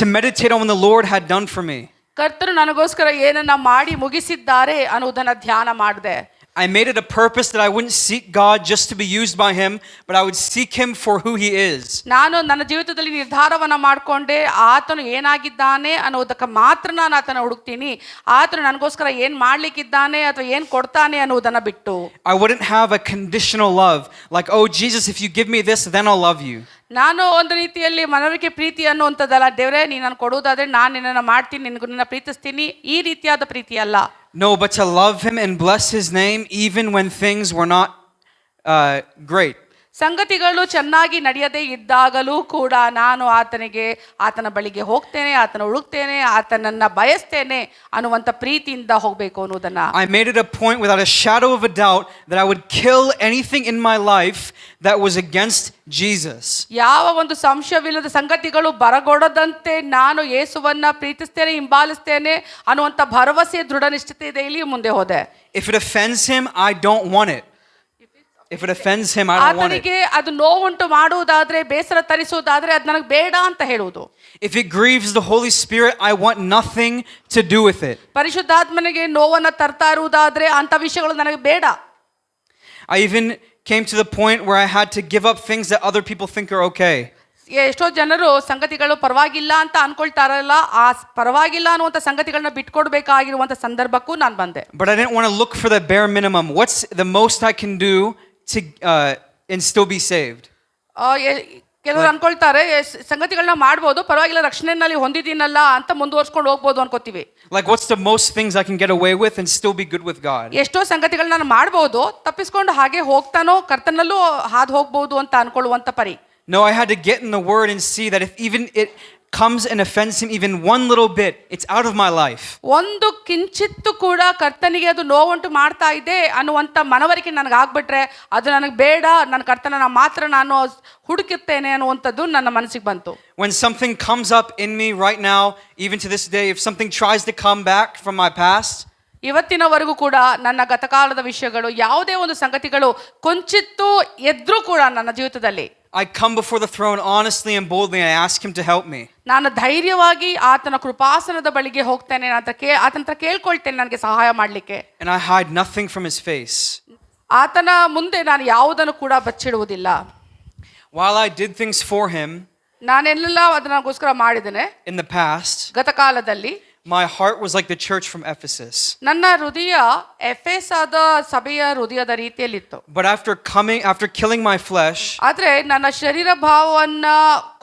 To meditate on what the Lord had done for me. ಕರ್ತರು ನನಗೋಸ್ಕರ ಏನನ್ನ ಮಾಡಿ ಮುಗಿಸಿದ್ದಾರೆ ಅನ್ನುವುದನ್ನ ಧ್ಯಾನ ಮಾಡಿದೆ. I made it a purpose that I wouldn't seek God just to be used by him, but I would seek him for who he is. ನಾನು ನನ್ನ ಜೀವಿತದಲ್ಲಿ ನಿರ್ಧಾರವನ್ನ ಮಾಡಿಕೊಂಡೆ, ಆತನು ಏನಾಗಿದ್ದಾನೆ ಅನ್ನೋದಕ್ಕೆ ಮಾತ್ರ ನಾನು ಆತನ ಹುಡುಕ್ತೀನಿ. ಆತನು ನನಗೋಸ್ಕರ ಏನ್ ಮಾಡ್ಲಿಕ್ಕಿದ್ದಾನೆ ಅಥವಾ ಏನ್ ಕೊಡ್ತಾನೆ ಅನ್ನೋದನ್ನ ಬಿಟ್ಟು. I wouldn't have a conditional love like, "Oh Jesus, if you give me this, then I'll love you." ನಾನು ಒಂದು ರೀತಿಯಲ್ಲಿ ಮನವರಿಕೆ ಪ್ರೀತಿ ಅನ್ನುವಂಥದ್ದಲ್ಲ, ದೇವರೇ ನೀನು ನಾನು ಕೊಡುವುದಾದ್ರೆ ನಾನು ನಿನ್ನನ್ನು ಮಾಡ್ತೀನಿ, ನಿನ್ನ ಪ್ರೀತಿಸ್ತೀನಿ, ಈ ರೀತಿಯಾದ ಪ್ರೀತಿ ಅಲ್ಲ. No, but to love him and bless his name even when things were not great. ಸಂಗತಿಗಳು ಚೆನ್ನಾಗಿ ನಡೆಯದೇ ಇದ್ದಾಗಲೂ ಕೂಡ ನಾನು ಆತನ ಬಳಿಗೆ ಹೋಗ್ತೇನೆ, ಆತನ ಹುಡುಕ್ತೇನೆ, ಆತನನ್ನ ಬಯಸ್ತೇನೆ ಅನ್ನುವಂಥ ಪ್ರೀತಿಯಿಂದ ಹೋಗಬೇಕು ಅನ್ನೋದನ್ನ. I made it a point without a shadow of a doubt that I would kill anything in my life that was against Jesus. ಯಾವ ಒಂದು ಸಂಶಯವಿಲ್ಲದ ಸಂಗತಿಗಳು ಬರಗೊಡದಂತೆ ನಾನು ಯೇಸುವನ್ನ ಪ್ರೀತಿಸ್ತೇನೆ, ಹಿಂಬಾಲಿಸ್ತೇನೆ ಅನ್ನುವಂಥ ಭರವಸೆ, ದೃಢ ನಿಶ್ಚಿತೆಯಲ್ಲಿ ಮುಂದೆ ಹೋದೆ. If it offends him, I don't want it. If it offends him, I don't want it. ಆತನಿಗೆ ಅದು ನೋವುಂಟು ಮಾಡುವುದಾದ್ರೆ, ಬೇಸರ ತರಿಸುವುದಾದ್ರೆ ಅದು ನನಗೆ ಬೇಡ ಅಂತ ಹೇಳುವುದು. If it grieves the Holy Spirit, I want nothing to do with it. ಪರಿಶುದ್ಧಾತ್ಮನಿಗೆ ನೋವನ್ನ ತರ್ತಾ ಇರುವುದಾದ್ರೆ ಅಂತ ವಿಷಯಗಳು ನನಗೆ ಬೇಡ. I even came to the point where I had to give up things that other people think are okay. ಎಷ್ಟೋ ಜನರು ಸಂಗತಿಗಳು ಪರವಾಗಿಲ್ಲ ಅಂತ ಅನ್ಕೊಳ್ತಾರಲ್ಲ, ಆ ಪರವಾಗಿಲ್ಲ ಅನ್ನುವಂಥ ಸಂಗತಿಗಳನ್ನ ಬಿಟ್ಕೊಡ್ಬೇಕಾಗಿರುವಂಥ ಸಂದರ್ಭಕ್ಕೂ ನಾನು ಬಂದೆ. But I didn't want to look for the bare minimum. What's the most I can do to and still be saved? ಕೆಲವರು ಅನ್ಕೊಳ್ತಾರೆ ಸಂಗತಿಗಳನ್ನ ಮಾಡ್ಬೋದು, ಪರವಾಗಿಲ್ಲ ರಕ್ಷಣೆನಲ್ಲಿ ಹೊಂದಿದ್ದೀನಲ್ಲ ಅಂತ ಮುಂದುವರ್ಸ್ಕೊಂಡು ಹೋಗ್ಬೋದು ಅನ್ಕೋತೀವಿ. Like, what's the most things I can get away with and still be good with God? ಎಷ್ಟೋ ಸಂಗತಿಗಳನ್ನ ನಾನು ಮಾಡ್ಬೋದು, ತಪ್ಪಿಸ್ಕೊಂಡು ಹಾಗೆ ಹೋಗ್ತಾನೋ ಕರ್ತನಲ್ಲೂ ಹಾದು ಹೋಗ್ಬೋದು ಅಂತ ಅನ್ಕೊಳ್ಳುವಂತ ಪರಿ. No, I had to get in the Word and see that if even it comes and offends him even one little bit, it's out of my life. ಒಂದು ಕಿಂಚಿತ್ತು ಕೂಡ ಕರ್ತನಿಗೆ ಅದು ನೋವುಂಟು ಮಾಡ್ತಾ ಇದೆ ಅನ್ನುವಂಥ ಮನವರಿಕೆ ನನಗೆ ಆಗ್ಬಿಟ್ರೆ ಅದು ನನಗೆ ಬೇಡ, ನನ್ನ ಕರ್ತನನ್ನ ಮಾತ್ರ ನಾನು ಹುಡುಕುತ್ತೇನೆ ಅನ್ನುವಂಥದ್ದು ನನ್ನ ಮನಸ್ಸಿಗೆ ಬಂತು. When something comes up in me right now, even to this day, if something tries to come back from my past, ಇವತ್ತಿನವರೆಗೂ ಕೂಡ ನನ್ನ ಗತಕಾಲದ ವಿಷಯಗಳು ಯಾವುದೇ ಒಂದು ಸಂಗತಿಗಳು ಕೊಂಚಿತ್ತು ಎದ್ರೂ ಕೂಡ ನನ್ನ ಜೀವಿತದಲ್ಲಿ I come before the throne honestly and boldly and I ask him to help me. ನಾನು ಧೈರ್ಯವಾಗಿ ಆತನ ಕೃಪಾಸನದ ಬಳಿಗೆ ಹೋಗ್ತೇನೆ, ಆತನ ಕೇಳ್ಕೊಳ್ತೇನೆ ನನಗೆ ಸಹಾಯ ಮಾಡಲಿಕ್ಕೆ. And I hide nothing from his face. ಆತನ ಮುಂದೆ ನಾನು ಯಾವುದನ್ನು ಕೂಡ ಬಚ್ಚಿಡುವುದಿಲ್ಲ. While I did things for him, ನಾನೆಲ್ಲ ಅದನ್ನಗೋಸ್ಕರ ಮಾಡಿದ್ದೇನೆ in the past, ಗತಕಾಲದಲ್ಲಿ. my heart was like the church from Ephesus. ನನ್ನ ಹೃದಯ ಎಫೆಸದ ಸಭೆಯ ಹೃದಯದ ರೀತಿಯಲ್ಲಿತ್ತು. But after killing my flesh, ಆದ್ರೆ ನನ್ನ ಶರೀರ ಭಾವವನ್ನ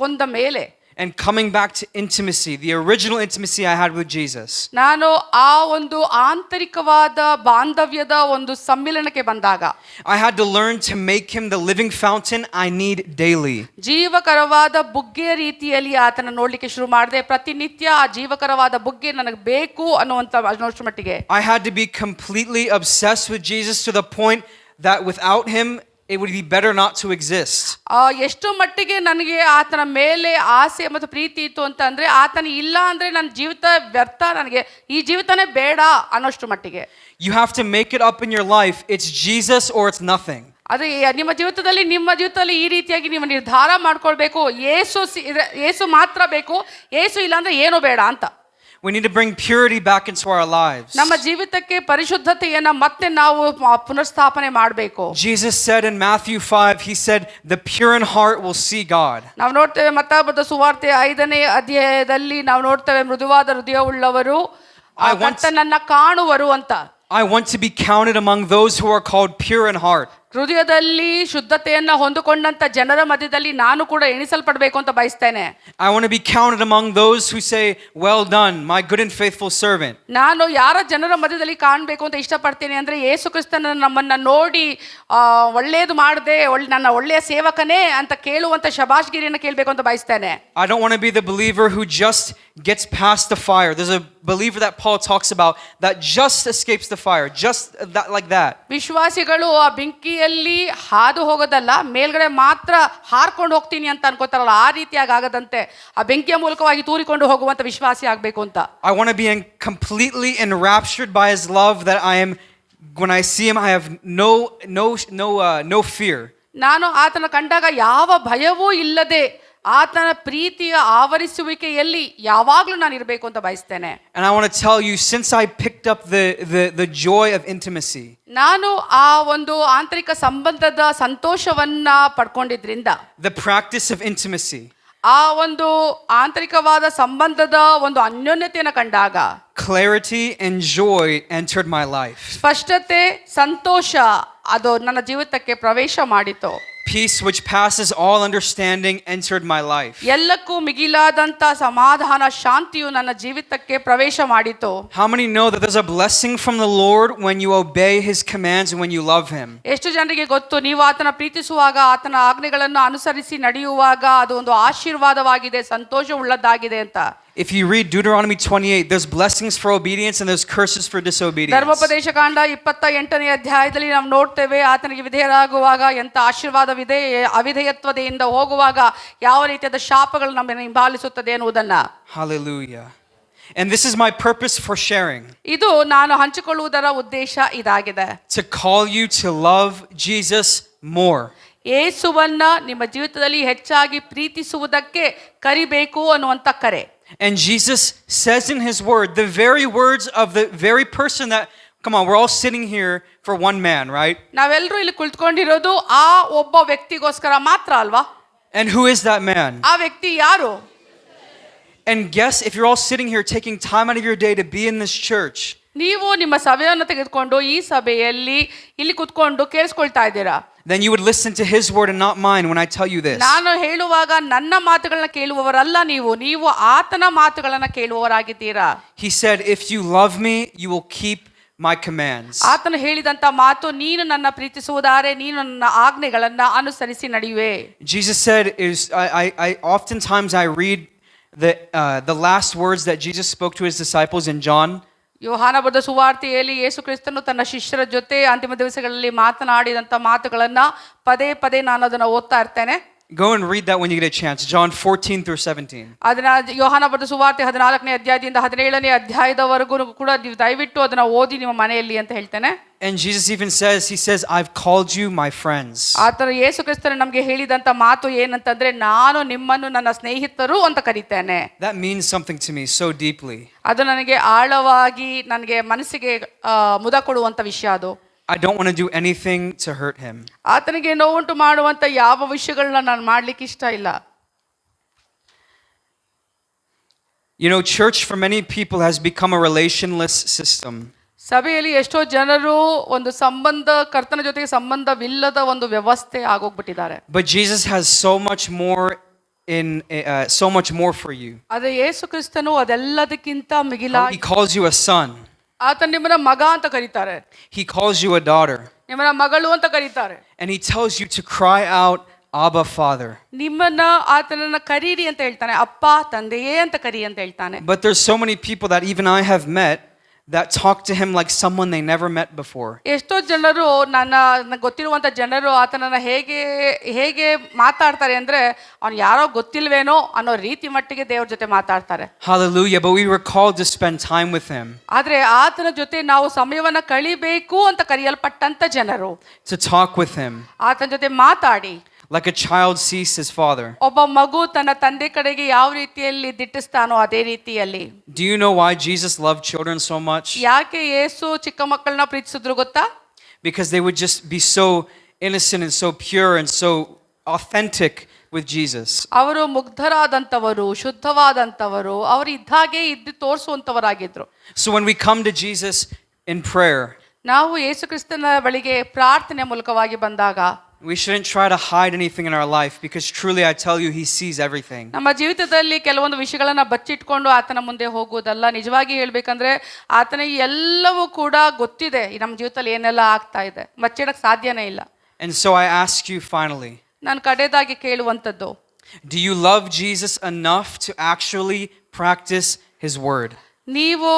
ಕೊಂದ ಮೇಲೆ and coming back to intimacy, the original intimacy I had with Jesus, ನಾನು ಆ ಒಂದು ಆಂತರಿಕವಾದ ಬಾಂಧವ್ಯದ ಒಂದು ಸಮ್ಮಿಲನಕ್ಕೆ ಬಂದಾಗ I had to learn to make him the living fountain I need daily. ಜೀವಕರವಾದ ಬುಗ್ಗೆ ರೀತಿಯಲ್ಲಿ ಆತನ ನೋಡ್ಲಿಕ್ಕೆ ಶುರು ಮಾಡಿದೆ. ಪ್ರತಿನಿತ್ಯ ಆ ಜೀವಕರವಾದ ಬುಗ್ಗೆ ನನಗೆ ಬೇಕು ಅನ್ನುವಂಥ ಅನ್ನೋಷ್ಟು ಮಟ್ಟಿಗೆ I had to be completely obsessed with Jesus to the point that without him it would be better not to exist. ಎಷ್ಟು ಮಟ್ಟಿಗೆ ನನಗೆ ಆತನ ಮೇಲೆ ಆಸೆ ಮತ್ತು ಪ್ರೀತಿ ಇತ್ತು ಅಂತ ಅಂದ್ರೆ ಆತನ ಇಲ್ಲ ಅಂದ್ರೆ ನನ್ನ ಜೀವಿತ ವ್ಯರ್ಥ, ನನಗೆ ಈ ಜೀವಿತನೇ ಬೇಡ ಅನ್ನೋಷ್ಟು ಮಟ್ಟಿಗೆ. You have to make it up in your life. It's Jesus or it's nothing. ಅದು ನಿಮ್ಮ ಜೀವಿತದಲ್ಲಿ ಈ ರೀತಿಯಾಗಿ ನೀವು ನಿರ್ಧಾರ ಮಾಡ್ಕೊಳ್ಬೇಕು. ಏಸು ಮಾತ್ರ ಬೇಕು, ಏಸು ಇಲ್ಲ ಅಂದ್ರೆ ಏನು ಬೇಡ ಅಂತ. We need to bring purity back into our lives. ನಮ್ಮ ಜೀವಿತಕ್ಕೆ ಪರಿಶುದ್ಧತೆಯನ್ನ ಮತ್ತೆ ನಾವು ಪುನರ್ಸ್ಥಾಪನೆ ಮಾಡಬೇಕು. Jesus said in Matthew 5, he said, "The pure in heart will see God." ನಾವು ನೋಡ್ತೇವೆ ಮತ್ತಾಯನ ಸುವಾರ್ತೆ 5ನೇ ಅಧ್ಯಾಯದಲ್ಲಿ ನಾವು ನೋಡ್ತೇವೆ ಮೃದುವಾದ ಹೃದಯವುಳ್ಳವರು ಕರ್ತನನ್ನ ಕಾಣುವರು ಅಂತ. I want to be counted among those who are called pure in heart. ಹೃದಯದಲ್ಲಿ ಶುದ್ಧತೆಯನ್ನ ಹೊಂದಿಕೊಂಡಂತ ಜನರ ಮಧ್ಯದಲ್ಲಿ ನಾನು ಕೂಡ ಎಣಿಸಲ್ಪಡಬೇಕು ಅಂತ ಬಯಸ್ತೇನೆ. I want to be counted among those who say, "Well done, my good and faithful servant." ನಾನು ಯಾರ ಜನರ ಮಧ್ಯದಲ್ಲಿ ಕಾಣಬೇಕು ಅಂತ ಇಷ್ಟಪಡ್ತೇನೆ ಅಂದ್ರೆ ಯೇಸು ಕ್ರಿಸ್ತನ ನಮ್ಮನ್ನ ನೋಡಿ ಒಳ್ಳೇದು ಮಾಡಿದೆ, ನನ್ನ ಒಳ್ಳೆಯ ಸೇವಕನೇ ಅಂತ ಕೇಳುವಂತ ಶಬಾಷ್ಗಿರಿಯನ್ನು ಕೇಳಬೇಕು ಅಂತ ಬಯಸ್ತೇನೆ. I don't want to be the believer who just gets past the fire. There's a believer that Paul talks about that just escapes the fire, just that, like that. ವಿಶ್ವಾಸಿಗಳು ಆ ಬೆಂಕಿಯಲ್ಲಿ ಹಾದು ಹೋಗೋದಲ್ಲ, ಮೇಲ್ಗಡೆ ಮಾತ್ರ ಹಾರ್ಕೊಂಡು ಹೋಗ್ತೀನಿ ಅಂತ ಅನ್ಕೋತಾರಲ್ಲ, ಆ ರೀತಿಯಾಗಿ ಆಗದಂತೆ ಆ ಬೆಂಕಿಯ ಮೂಲಕವಾಗಿ ತೂರಿಕೊಂಡು ಹೋಗುವಂತ ವಿಶ್ವಾಸಿ ಆಗ್ಬೇಕು ಅಂತ. I want to be completely enraptured by his love that when I see him I have no fear. ನಾನು ಆತನ ಕಂಡಾಗ ಯಾವ ಭಯವೂ ಇಲ್ಲದೆ ಆತನ ಪ್ರೀತಿಯ ಆವರಿಸುವಿಕೆಯಲ್ಲಿ ಯಾವಾಗಲೂ ನಾನು ಇರಬೇಕು ಅಂತ ಬಯಸ್ತೇನೆ. And I want to tell you, since I picked up the joy of intimacy, ನಾನು ಆ ಒಂದು ಆಂತರಿಕ ಸಂಬಂಧದ ಸಂತೋಷವನ್ನ ಪಡ್ಕೊಂಡಿದ್ರಿಂದ, the practice of intimacy, ಆ ಒಂದು ಆಂತರಿಕವಾದ ಸಂಬಂಧದ ಒಂದು ಅನ್ಯೋನ್ಯತೆಯನ್ನು ಕಂಡಾಗ clarity and joy entered my life. ಸ್ಪಷ್ಟತೆ, ಸಂತೋಷ ಅದು ನನ್ನ ಜೀವಿತಕ್ಕೆ ಪ್ರವೇಶ ಮಾಡಿತು. Peace which passes all understanding entered my life. ಎಲ್ಲಕ್ಕೂ ಮಿಗಿಲಾದಂತ ಸಮಾಧಾನ, ಶಾಂತಿಯು ನನ್ನ ಜೀವಿತಕ್ಕೆ ಪ್ರವೇಶ ಮಾಡಿತು. How many know that there's a blessing from the Lord when you obey his commands and when you love him? ಎಷ್ಟು ಜನರಿಗೆ ಗೊತ್ತು, ನೀವು ಆತನ ಪ್ರೀತಿಸುವಾಗ, ಆತನ ಆಜ್ಞೆಗಳನ್ನು ಅನುಸರಿಸಿ ನಡೆಯುವಾಗ ಅದು ಒಂದು ಆಶೀರ್ವಾದವಾಗಿದೆ, ಸಂತೋಷವುಳ್ಳದ್ದಾಗಿದೆ ಅಂತ. If you read Deuteronomy 28, there's blessings for obedience and there's curses for disobedience. ಧರ್ಮೋಪದೇಶಕಾಂಡ 28ನೇ ಅಧ್ಯಾಯದಲ್ಲಿ ನಾವು ನೋಡ್ತೇವೆ ಆತನಿಗೆ ವಿಧೇಯರಾಗುವಾಗ ಎಂತ ಆಶೀರ್ವಾದವಿದೆ, ಅವಿಧೇಯತ್ವದಿಂದ ಹೋಗುವಾಗ ಯಾವ ರೀತಿಯಾದ ಶಾಪಗಳು ನಮ್ಮನ್ನು ಹಿಂಬಾಲಿಸುತ್ತದೆ ಎನ್ನುವುದನ್ನ. Hallelujah. And this is my purpose for sharing. ಇದು ನಾನು ಹಂಚಿಕೊಳ್ಳುವುದರ ಉದ್ದೇಶ ಇದಾಗಿದೆ. To call you to love Jesus more. ಯೇಸುವನ್ನ ನಿಮ್ಮ ಜೀವಿತದಲ್ಲಿ ಹೆಚ್ಚಾಗಿ ಪ್ರೀತಿಸುವುದಕ್ಕೆ ಕರಿಬೇಕು ಅನ್ನುವಂತ ಕರೆ. And Jesus says in his word, the very words of the very person that, come on, we're all sitting here for one man, right? ನಾವೆಲ್ಲರೂ ಇಲ್ಲಿ ಕುಳಿತುಕೊಂಡಿರೋದು ಆ ಒಬ್ಬ ವ್ಯಕ್ತಿಗೋಸ್ಕರ ಮಾತ್ರ ಅಲ್ವಾ? And who is that man? ಆ ವ್ಯಕ್ತಿ ಯಾರು? And guess, if you're all sitting here taking time out of your day to be in this church, ನೀವು ನಿಮ್ಮ ಸಭೆಯನ್ನು ತೆಗೆದುಕೊಂಡು ಈ ಸಭೆಯಲ್ಲಿ ಇಲ್ಲಿ ಕುತ್ಕೊಂಡು ಕೇಳಿಸ್ಕೊಳ್ತಾ ಇದ್ದೀರಾ, then you would listen to his word and not mine when I tell you this. ನಾನು ಹೇಳುವಾಗ ನನ್ನ ಮಾತುಗಳನ್ನ ಕೇಳುವವರಲ್ಲ, ನೀವು ಆತನ ಮಾತುಗಳನ್ನ ಕೇಳುವವರಾಗಿದ್ದೀರಾ. He said, if you love me, you will keep my commands. ಆತನು ಹೇಳಿದಂತ ಮಾತು, ನೀನು ನನ್ನ ಪ್ರೀತಿಸುವುದಾರೆ ನೀನು ನನ್ನ ಆಜ್ಞೆಗಳನ್ನ ಅನುಸರಿಸಿ ನಡೆಯುವೆ. Jesus said, I oftentimes I read the last words that Jesus spoke to his disciples in John. ಯೋಹಾನ ಬರೆದ ಸುವಾರ್ತೆಯಲ್ಲಿ ಯೇಸು ಕ್ರಿಸ್ತನು ತನ್ನ ಶಿಷ್ಯರ ಜೊತೆ ಅಂತಿಮ ದಿವಸಗಳಲ್ಲಿ ಮಾತನಾಡಿದಂಥ ಮಾತುಗಳನ್ನು ಪದೇ ಪದೇ ನಾನು ಅದನ್ನು ಓದ್ತಾ ಇರ್ತೇನೆ. Go and read that when you get a chance. John 14 through 17. ಅದನ್ನ ಯೋಹಾನ ಬರೆದ ಸುವಾರ್ತೆ 14ನೇ ಅಧ್ಯಾಯದಿಂದ 17ನೇ ಅಧ್ಯಾಯದವರೆಗೂ ಕೂಡ ನೀವು ದಯವಿಟ್ಟು ಅದನ್ನ ಓದಿ ನಿಮ್ಮ ಮನೆಯಲ್ಲಿ ಅಂತ ಹೇಳ್ತೇನೆ. And Jesus even says, he says, I've called you my friends. ಆತರ ಯೇಸು ಕ್ರಿಸ್ತನು ನಮಗೆ ಹೇಳಿದಂತ ಮಾತು ಏನಂತಂದ್ರೆ, ನಾನು ನಿಮ್ಮನ್ನು ನನ್ನ ಸ್ನೇಹಿತರು ಅಂತ ಕರೀತೇನೆ. That means something to me so deeply. ಅದು ನನಗೆ ಆಳವಾಗಿ ನನಗೆ ಮನಸ್ಸಿಗೆ ಮುದ ಕೊಡುವಂತ ವಿಷಯ ಅದು. I don't want to do anything to hurt him. ಆತನಿಗೆ ನೋವುಂಟು ಮಾಡುವಂತ ಯಾವ ವಿಷಯಗಳನ್ನ ನಾನು ಮಾಡ್ಲಿಕ್ಕೆ ಇಷ್ಟ ಇಲ್ಲ. You know, church for many people has become a relationless system. ಸಭೆಯಲ್ಲಿ ಎಷ್ಟೋ ಜನರು ಒಂದು ಕರ್ತನ ಜೊತೆಗೆ ಸಂಬಂಧವಿಲ್ಲದ ಒಂದು ವ್ಯವಸ್ಥೆ ಆಗೋಗ್ಬಿಟ್ಟಿದ್ದಾರೆ. But Jesus has so much more for you. ಆದ್ರೆ ಯೇಸು ಕ್ರಿಸ್ತನು ಅದೆಲ್ಲದಕ್ಕಿಂತ ಮಿಗಿಲಾಗಿ He calls you a son. ಆತ ನಿಮ್ಮನ್ನ ಮಗ ಅಂತ ಕರೀತಾರೆ, He calls you a daughter. ನಿಮ್ಮನ್ನ ಮಗಳು ಅಂತ ಕರೀತಾರೆ. And he tells you to cry out, Abba, Father. ನಿಮ್ಮನ್ನ ಆತನನ್ನ ಕರೀರಿ ಅಂತ ಹೇಳ್ತಾನೆ, ಅಪ್ಪ ತಂದೆಯೇ ಅಂತ ಕರಿ ಅಂತ ಹೇಳ್ತಾನೆ. But there's so many people that even I have met that talk to him like someone they never met before. ಎಷ್ಟೋ ಜನರು ನನ್ನ ಗೊತ್ತಿರುವಂತ ಜನರು ಆತನನ್ನ ಹೇಗೆ ಮಾತಾಡ್ತಾರೆ ಅಂದ್ರೆ, ಅವ್ನು ಯಾರೋ ಗೊತ್ತಿಲ್ವೇನೋ ಅನ್ನೋ ರೀತಿ ಮಟ್ಟಿಗೆ ದೇವ್ರ ಜೊತೆ ಮಾತಾಡ್ತಾರೆ. Hallelujah. But we were called to spend time with him. ಆದ್ರೆ ಆತನ ಜೊತೆ ನಾವು ಸಮಯವನ್ನ ಕಳಿಬೇಕು ಅಂತ ಕರೆಯಲ್ಪಟ್ಟಂತ ಜನರು, To talk with him. ಆತನ ಜೊತೆ ಮಾತಾಡಿ, like a child sees his father. ಒಬ್ಬ ಮಗು ತನ್ನ ತಂದೆ ಕಡೆಗೆ ಯಾವ ರೀತಿಯಲ್ಲಿ ದಿಟ್ಟಿಸ್ತಾನೋ ಅದೇ ರೀತಿಯಲ್ಲಿ. Do you know why Jesus loved children so much? ಯಾಕೆ ಯೇಸು ಚಿಕ್ಕ ಮಕ್ಕಳನ್ನ ಪ್ರೀತಿಸಿದ್ರು ಗೊತ್ತಾ? Because they would just be so innocent and so pure and so authentic with Jesus. ಅವರು ಮುಗ್ಧರಾದಂಥವರು, ಶುದ್ಧವಾದಂಥವರು, ಅವರು ಇದ್ದಾಗೆ ಇದ್ದು ತೋರಿಸುವಂಥವರಾಗಿದ್ರು. So when we come to Jesus in prayer, ನಾವು ಯೇಸು ಕ್ರಿಸ್ತನ ಬಳಿಗೆ ಪ್ರಾರ್ಥನೆ ಮೂಲಕವಾಗಿ ಬಂದಾಗ we shouldn't try to hide anything in our life, because truly I tell you, he sees everything. ನಮ್ಮ ಜೀವಿತದಲ್ಲಿ ಕೆಲವೊಂದು ವಿಷಯಗಳನ್ನ ಬಚ್ಚಿಟ್ಕೊಂಡು ಆತನ ಮುಂದೆ ಹೋಗುವುದಲ್ಲ. ನಿಜವಾಗಿ ಹೇಳ್ಬೇಕಂದ್ರೆ ಆತನಿಗೆ ಎಲ್ಲವೂ ಕೂಡ ಗೊತ್ತಿದೆ, ನಮ್ಮ ಜೀವಿತದಲ್ಲಿ ಏನೆಲ್ಲ ಆಗ್ತಾ ಇದೆ, ಬಚ್ಚಿಡಕ್ಕೆ ಸಾಧ್ಯನೇ ಇಲ್ಲ. And so I ask you finally, ನಾನು ಕಡೆದಾಗಿ ಕೇಳುವಂಥದ್ದು, do you love Jesus enough to actually practice his word? ನೀವು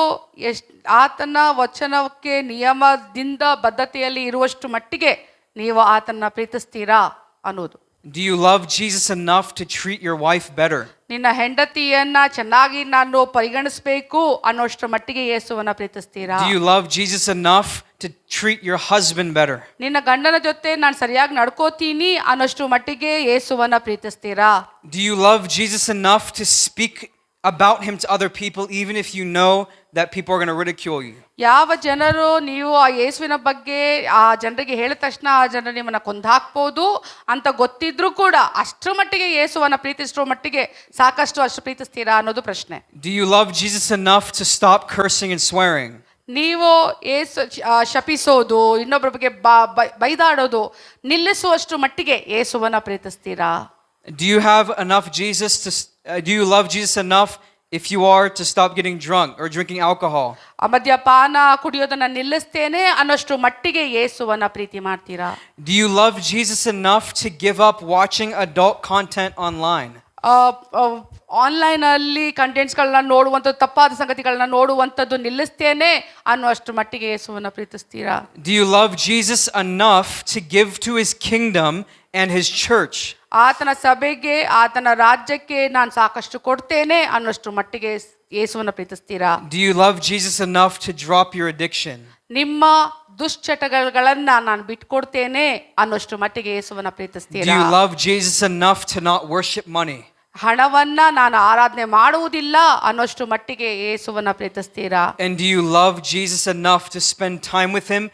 ಆತನ ವಚನಕ್ಕೆ ನಿಯಮದಿಂದ ಬದ್ಧತೆಯಲ್ಲಿ ಇರುವಷ್ಟು ಮಟ್ಟಿಗೆ ನೀವು ಆತನ ಪ್ರೀತಿಸ್ತೀರಾ ಅನ್ನೋದು. Do you love Jesus enough to treat your wife better? ನಿನ್ನ ಹೆಂಡತಿಯನ್ನ ಚೆನ್ನಾಗಿ ನಾನು ಪರಿಗಣಿಸಬೇಕು ಅನ್ನೋಷ್ಟರ ಮಟ್ಟಿಗೆ ಯೇಸುವನ್ನ ಪ್ರೀತಿಸ್ತೀರಾ? Do you love Jesus enough to treat your husband better? ನಿನ್ನ ಗಂಡನ ಜೊತೆ ನಾನು ಸರಿಯಾಗಿ ನಡ್ಕೋತೀನಿ ಅನ್ನೋಷ್ಟರ ಮಟ್ಟಿಗೆ ಯೇಸುವನ್ನ ಪ್ರೀತಿಸ್ತೀರಾ? Do you love Jesus enough to speak about him to other people, even if you know that people are going to ridicule you? ಯಾವ ಜನರು ನೀವು ಆ ಯೇಸುವಿನ ಬಗ್ಗೆ ಆ ಜನರಿಗೆ ಹೇಳಿದ ತಕ್ಷಣ ಆ ಜನರು ನಿಮ್ಮನ್ನ ಕೊಂದಾಕ್ಬೋದು ಅಂತ ಗೊತ್ತಿದ್ರು ಕೂಡ ಅಷ್ಟರ ಮಟ್ಟಿಗೆ ಯೇಸುವನ್ನ ಪ್ರೀತಿಸೋ ಮಟ್ಟಿಗೆ ಸಾಕಷ್ಟು ಅಷ್ಟು ಪ್ರೀತಿಸ್ತೀರಾ ಅನ್ನೋದು ಪ್ರಶ್ನೆ. Do you love Jesus enough to stop cursing and swearing? ನೀವು ಶಪಿಸೋದು, ಇನ್ನೊಬ್ಬರ ಬಗ್ಗೆ ಬೈದಾಡೋದು ನಿಲ್ಲಿಸುವಷ್ಟು ಮಟ್ಟಿಗೆ ಯೇಸುವನ್ನ ಪ್ರೀತಿಸ್ತೀರಾ? Do you have enough Jesus do you love Jesus enough if you are to stop getting drunk or drinking alcohol? ಮದ್ಯಪಾನ ಕುಡಿಯೋದನ್ನ ನಿಲ್ಲಿಸ್ತೇನೆ ಅನ್ನೋಷ್ಟು ಮಟ್ಟಿಗೆ ಯೇಸುವನ್ನ ಪ್ರೀತಿ ಮಾಡ್ತೀರಾ? Do you love Jesus enough to give up watching adult content online? Online ಅಲ್ಲಿ ಕಂಟೆಂಟ್ಸ್ಗಳನ್ನ ನೋಡುವಂಥದ್ದು, ತಪ್ಪಾದ ಸಂಗತಿಗಳನ್ನ ನೋಡುವಂಥದ್ದು ನಿಲ್ಲಿಸ್ತೇನೆ ಅನ್ನುವಷ್ಟು ಮಟ್ಟಿಗೆ ಯೇಸುವನ್ನ ಪ್ರೀತಿಸ್ತೀರಾ? Do you love Jesus enough to give to his kingdom and his church? ಆತನ ಸಭೆಗೆ ಆತನ ರಾಜ್ಯಕ್ಕೆ ನಾನು ಸಾಕಷ್ಟು ಕೊಡ್ತೇನೆ ಅನ್ನೋಷ್ಟು ಮಟ್ಟಿಗೆ ಯೇಸುವನ್ನ ಪ್ರೀತಿಸ್ತೀರಾ? Do you love Jesus enough to drop your addiction? ನಿಮ್ಮ ದುಶ್ಚಟಗಳನ್ನ ನಾನು ಬಿಟ್ಕೊಡ್ತೇನೆ ಅನ್ನೋಷ್ಟು ಮಟ್ಟಿಗೆ ಯೇಸುವನ್ನ ಪ್ರೀತಿಸ್ತೀರಾ? Do you love Jesus enough to not worship money? ಹಣವನ್ನ ನಾನು ಆರಾಧನೆ ಮಾಡುವುದಿಲ್ಲ ಅನ್ನೋಷ್ಟು ಮಟ್ಟಿಗೆ ಯೇಸುವನ್ನ ಪ್ರೀತಿಸ್ತೀರಾ? And do you love Jesus enough to spend time with him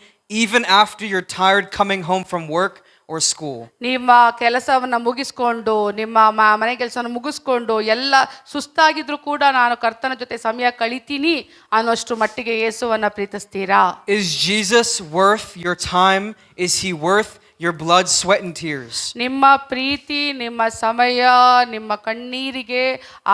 even after you're tired coming home from work, or school. ನಿಮ್ಮ ಕೆಲಸವನ್ನ ಮುಗಿಸ್ಕೊಂಡು ನಿಮ್ಮ ಮನೆ ಕೆಲಸವನ್ನು ಮುಗಿಸ್ಕೊಂಡು ಎಲ್ಲ ಸುಸ್ತಾಗಿದ್ರು ಕೂಡ ನಾನು ಕರ್ತನ ಜೊತೆ ಸಮಯ ಕಳಿತೀನಿ ಅನ್ನೋಷ್ಟು ಮಟ್ಟಿಗೆ ಯೇಸುವನ್ನ ಪ್ರೀತಿಸ್ತೀರಾ? Is Jesus worth your time? Is he worth your blood, sweat and tears? ನಿಮ್ಮ ಪ್ರೀತಿ, ನಿಮ್ಮ ಸಮಯ, ನಿಮ್ಮ ಕಣ್ಣೀರಿಗೆ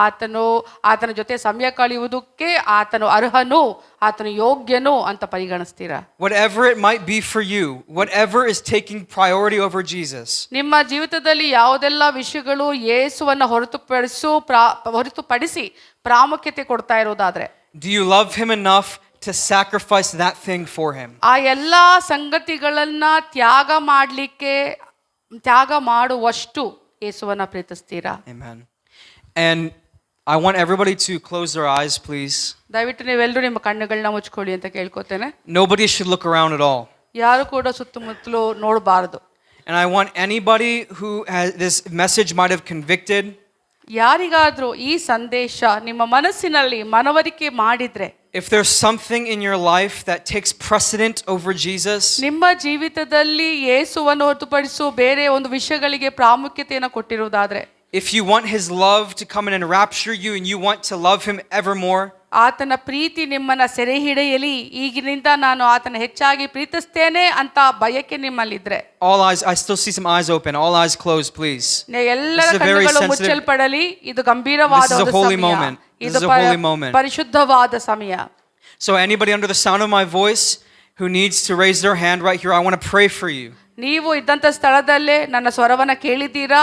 ಆತನ ಜೊತೆ ಸಮಯ ಕಳೆಯುವುದಕ್ಕೆ ಆತನು ಅರ್ಹನು, ಆತನು ಯೋಗ್ಯನು ಅಂತ ಪರಿಗಣಿಸ್ತೀರಾ? Whatever it might be for you, whatever is taking priority over Jesus. ನಿಮ್ಮ ಜೀವಿತದಲ್ಲಿ ಯಾವುದೆಲ್ಲ ವಿಷಯಗಳು ಯೇಸುವನ್ನ ಹೊರತುಪಡಿಸಿ ಪ್ರಾಮುಖ್ಯತೆ ಕೊಡ್ತಾ ಇರೋದಾದ್ರೆ, Do you love him enough to sacrifice that thing for him? ಆ ಎಲ್ಲ ಸಂಗತಿಗಳನ್ನ ತ್ಯಾಗ ಮಾಡುವಷ್ಟು ಯೇಸುವನ್ನ ಪ್ರೀತಿಸ್ತೀರಾ? Amen. And I want everybody to close their eyes, please. ದಯವಿಟ್ಟು ನೀವೆಲ್ಲರೂ ನಿಮ್ಮ ಕಣ್ಣುಗಳನ್ನ ಮುಚ್ಕೊಳ್ಳಿ ಅಂತ ಕೇಳ್ಕೊತೇನೆ. Nobody should look around at all. ಯಾರು ಕೂಡ ಸುತ್ತಮುತ್ತಲು ನೋಡಬಾರದು. And I want anybody who has this message might have convicted, ಯಾರಿಗಾದ್ರೂ ಈ ಸಂದೇಶ ನಿಮ್ಮ ಮನಸ್ಸಿನಲ್ಲಿ ಮನವರಿಕೆ ಮಾಡಿದ್ರೆ, if there's something in your life that takes precedent over Jesus, ನಿಮ್ಮ ಜೀವಿತದಲ್ಲಿ ಯೇಸುವನ್ನು ಹೊರತುಪಡಿಸು ಬೇರೆ ಒಂದು ವಿಷಯಗಳಿಗೆ ಪ್ರಾಮುಖ್ಯತೆಯನ್ನು ಕೊಟ್ಟಿರುವುದಾದ್ರೆ, if you want his love to come in and rapture you and you want to love him evermore, ಆತನ ಪ್ರೀತಿ ನಿಮ್ಮನ್ನ ಸೆರೆ ಹಿಡಿಯಲಿ, ಈಗಿನಿಂದ ನಾನು ಆತನ ಹೆಚ್ಚಾಗಿ ಪ್ರೀತಿಸ್ತೇನೆ ಅಂತ ಬಯಕೆ ನಿಮ್ಮಲ್ಲಿದ್ರೆ, all eyes, I still see some eyes open, all eyes closed, please. ಎಲ್ಲರ ಕಣ್ಣುಗಳು ಮುಚ್ಚಲ್ಪಡಲಿ. ಇದು ಗಂಭೀರವಾದ This is a holy moment. This is a holy moment. ಪರಿಶುದ್ಧವಾದ ಸಮಯ. So anybody under the sound of my voice who needs to raise their hand right here, I want to pray for you. ನೀವು ಇದ್ದಂಥ ಸ್ಥಳದಲ್ಲೇ ನನ್ನ ಸ್ವರವನ್ನ ಕೇಳಿದ್ದೀರಾ,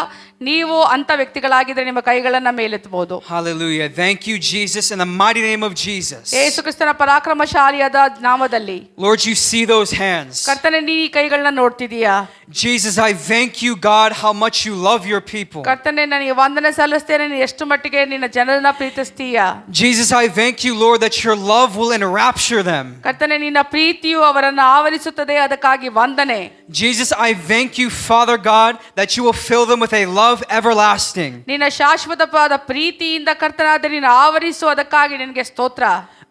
ನೀವು ಅಂತ ವ್ಯಕ್ತಿಗಳಾಗಿದ್ರೆ ನಿಮ್ಮ ಕೈಗಳನ್ನ ಮೇಲೆತ್ತಬಹುದು. Hallelujah. Thank you, Jesus, in the mighty name of Jesus. ಯೇಸು ಕ್ರಿಸ್ತನ ಪರಾಕ್ರಮಶಾಲಿಯಾದ ನಾಮದಲ್ಲಿ. Lord, you see those hands. ಕರ್ತನೇ, ನೀ ಈ ಕೈಗಳನ್ನ ನೋಡ್ತಿದೀಯಾ? Jesus, I thank you, God, how much you love your people. ಕರ್ತನೇ, ನನಗೆ ವಂದನೆ ಸಲ್ಲಿಸ್ತೇನೆ, ನೀನು ಎಷ್ಟು ಮಟ್ಟಿಗೆ ನಿನ್ನ ಜನರನ್ನ ಪ್ರೀತಿಸ್ತೀಯಾ. Jesus, I thank you, Lord, that your love will enrapture them. ಕರ್ತನೇ, ನಿನ್ನ ಪ್ರೀತಿಯು ಅವರನ್ನು ಆವರಿಸುತ್ತದೆ, ಅದಕ್ಕಾಗಿ ವಂದನೆ. Jesus, I thank you, Father God, that you will fill them with a love everlasting. ನಿನ್ನ ಶಾಶ್ವತವಾದ ಪ್ರೀತಿಯಿಂದ ಕರ್ತನಾದ ನೀನು ಆವರಿಸು, ಅದಕ್ಕಾಗಿ ನಿನಗೆ ಸ್ತೋತ್ರ.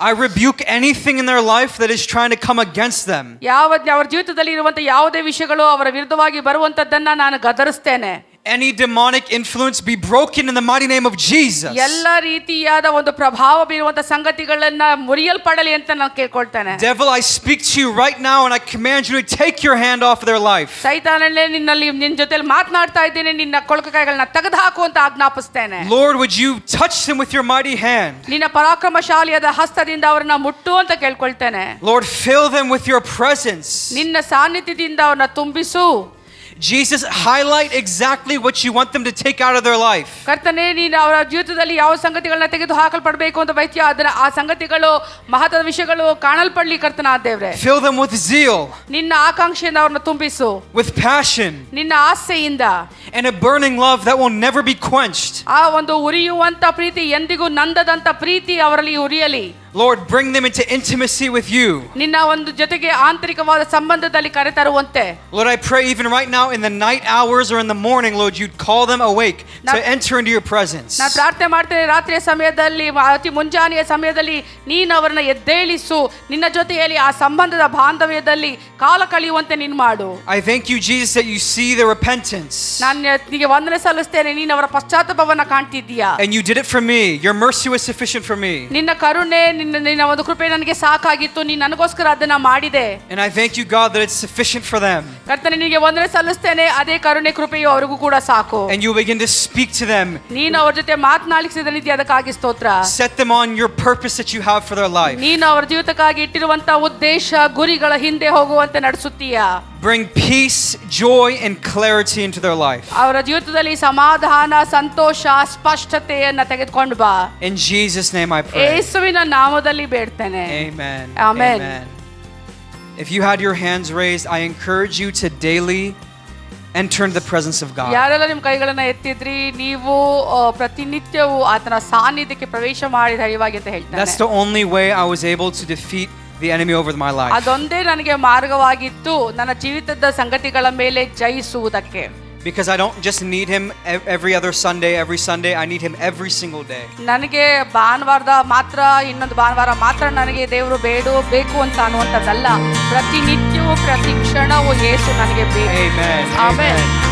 I rebuke anything in their life that is trying to come against them. ಅವರ ಜೀವಿತದಲ್ಲಿ ಇರುವಂತ ಯಾವುದೇ ವಿಷಯಗಳು ಅವರ ವಿರುದ್ಧವಾಗಿ ಬರುವಂತದ್ದನ್ನ ನಾನು ಗದರಿಸ್ತೇನೆ. Any demonic influence be broken in the mighty name of Jesus. ಎಲ್ಲ ರೀತಿಯಾದ ಒಂದು ಪ್ರಭಾವ ಬೀರುವಂತ ಸಂಗತಿಗಳನ್ನ ಮುರಿಯಲ್ಪಡಲಿ ಅಂತ ನಾನು ಕೇಳ್ಕೊಳ್ತೇನೆ. Devil, I speak to you right now and I command you to take your hand off their life. ಸೈತಾನನೇ, ನಿನ್ನ ಜೊತೆಲಿ ಮಾತನಾಡ್ತಾ ಇದ್ದೇನೆ, ನಿನ್ನ ಕೊಳಕೈಗಳನ್ನ ತೆಗೆದುಹಾಕು ಅಂತ ಆಜ್ಞಾಪಿಸ್ತೇನೆ. Lord, would you touch them with your mighty hand? ನಿನ್ನ ಪರಾಕ್ರಮಶಾಲಿಯಾದ ಹಸ್ತದಿಂದ ಅವರನ್ನ ಮುಟ್ಟು ಅಂತ ಕೇಳ್ಕೊಳ್ತೇನೆ. Lord, fill them with your presence. ನಿನ್ನ ಸಾನ್ನಿಧ್ಯದಿಂದ ಅವರನ್ನ ತುಂಬಿಸು. Jesus, highlight exactly what you want them to take out of their life. ಕರ್ತನೇ, ನೀನು ಅವರ ಜೀವಿತದಲ್ಲಿ ಯಾವ ಸಂಗತಿಗಳನ್ನ ತೆಗೆದು ಹಾಕಲ್ಪಡಬೇಕು ಅಂತ ಬಯಸ್ತೀಯೋ ಅದನ್ನ ಆ ಸಂಗತಿಗಳು ಮಹತ್ವದ ವಿಷಯಗಳು ಕಾಣಲ್ಪಡಲಿ ಕರ್ತನಾದ ದೇವರೇ. Fill them with zeal, ನಿನ್ನ ಆಕಾಂಕ್ಷೆಯಿಂದ ಅವರನ್ನ ತುಂಬಿಸು, with passion, ನಿನ್ನ ಆಸೆಯಿಂದ, and a burning love that will never be quenched. ಆ ಒಂದು ಉರಿಯುವಂತ ಪ್ರೀತಿ, ಎಂದಿಗೂ ನಂದದಂತ ಪ್ರೀತಿ ಅವರಲ್ಲಿ ಉರಿಯಲಿ. Lord, bring them into intimacy with you. ನಿನ್ನ ಒಂದು ಜೊತೆಗೆ ಆಂತರಿಕವಾದ ಸಂಬಂಧದಲ್ಲಿ ಕರೆತರುವಂತೆ. Lord, I pray even right now in the night hours or in the morning, Lord, you'd call them awake to enter into your presence. ನಾನು ಪ್ರಾರ್ಥನೆ ಮಾಡ್ತೇನೆ, ರಾತ್ರಿಯ ಸಮಯದಲ್ಲಿ, ಅತಿ ಮುಂಜಾನೆಯ ಸಮಯದಲ್ಲಿ ನೀನು ಅವರನ್ನ ಎದ್ದೇಳಿಸು, ನಿನ್ನ ಜೊತೆಯಲ್ಲಿ ಆ ಸಂಬಂಧದ ಬಾಂಧವ್ಯದಲ್ಲಿ ಕಾಲ ಕಳೆಯುವಂತೆ ನೀನು ಮಾಡು. I thank you, Jesus, that you see the repentance. ನಾನು ನಿನಗೆ ವಂದನೆ ಸಲ್ಲಿಸ್ತೇನೆ, ನೀನು ಅವರ ಪಶ್ಚಾತ್ತಾಪವನ್ನ ಕಾಣ್ತಿದ್ದೀಯಾ. And you did it for me. Your mercy was sufficient for me. ನಿನ್ನ ಕರುಣೆ, ನಿನ್ನ ಒಂದು ಕೃಪೆ ನನಗೆ ಸಾಕಾಗಿತ್ತು, ನೀನು ನನಗೋಸ್ಕರ ಅದನ್ನ ಮಾಡಿದೆ. And I thank you, God, that it's sufficient for them. ಕರ್ತನೇ, ನಿನಗೆ ವಂದನೆ ಸಲ್ಲಿಸ್ತೇನೆ, ಅದೇ ಕರುಣೆ ಕೃಪೆಯು ಅವರಿಗೂ ಕೂಡ ಸಾಕು. And you begin to speak to them. ನೀನು ಅವರ ಜೊತೆ ಮಾತನಾಡಿಸಿದನಿದ್ದೆ, ಅದಕ್ಕಾಗಿ ಸ್ತೋತ್ರ. Set them on your purpose that you have for their life. ನೀನು ಅವರ ಜೀವಿತಕ್ಕಾಗಿ ಇಟ್ಟಿರುವಂತ ಉದ್ದೇಶ, ಗುರಿಗಳ ಹಿಂದೆ ಹೋಗುವಂತೆ ನಡೆಸುತ್ತೀಯಾ. Bring peace, joy, and clarity into their life. ಅವರ ಜೀವಿತದಲ್ಲಿ ಸಮಾಧಾನ, ಸಂತೋಷ, ಸ್ಪಷ್ಟತೆಯನ್ನ ತೆಗೆದುಕೊಂಡು ಬಾ. In Jesus' name I pray. ಯೇಸುವಿನ ನಾಮದಲ್ಲಿ ಬೇಡ್ತೇನೆ. Amen. Amen. If you had your hands raised, I encourage you to daily enter into the presence of God. ಯಾರೆಲ್ಲ ನಿಮ್ಮ ಕೈಗಳನ್ನ ಎತ್ತಿದ್ರಿ, ನೀವು ಪ್ರತಿನಿತ್ಯವೂ ಆತನ ಸಾನ್ನಿಧ್ಯಕ್ಕೆ ಪ್ರವೇಶ ಮಾಡಿ ಧೈರ್ಯವಾಗಿ ಅಂತ ಹೇಳ್ತಾನೆ. That's the only way I was able to defeat the enemy over my life. ಅದೊಂದೇ ನನಗೆ ಮಾರ್ಗವಾಗಿತ್ತು ನನ್ನ ಜೀವಿತದ ಸಂಗತಿಗಳ ಮೇಲೆ ಜಯಿಸುವುದಕ್ಕೆ. Because I don't just need him every other Sunday, every Sunday. I need him every single day. ನನಗೆ ಭಾನುವಾರದ ಮಾತ್ರ ಇನ್ನೊಂದು ಭಾನುವಾರ ಮಾತ್ರ ನನಗೆ ದೇವರು ಬೇಕು ಅಂತ ಅನ್ನುವಂಥದ್ದಲ್ಲ. ಪ್ರತಿನಿತ್ಯವೂ ಪ್ರತಿ ಕ್ಷಣವೂ ಯೇಸು ನನಗೆ ಬೇಕು. Amen. ಆಮೆನ್. Amen.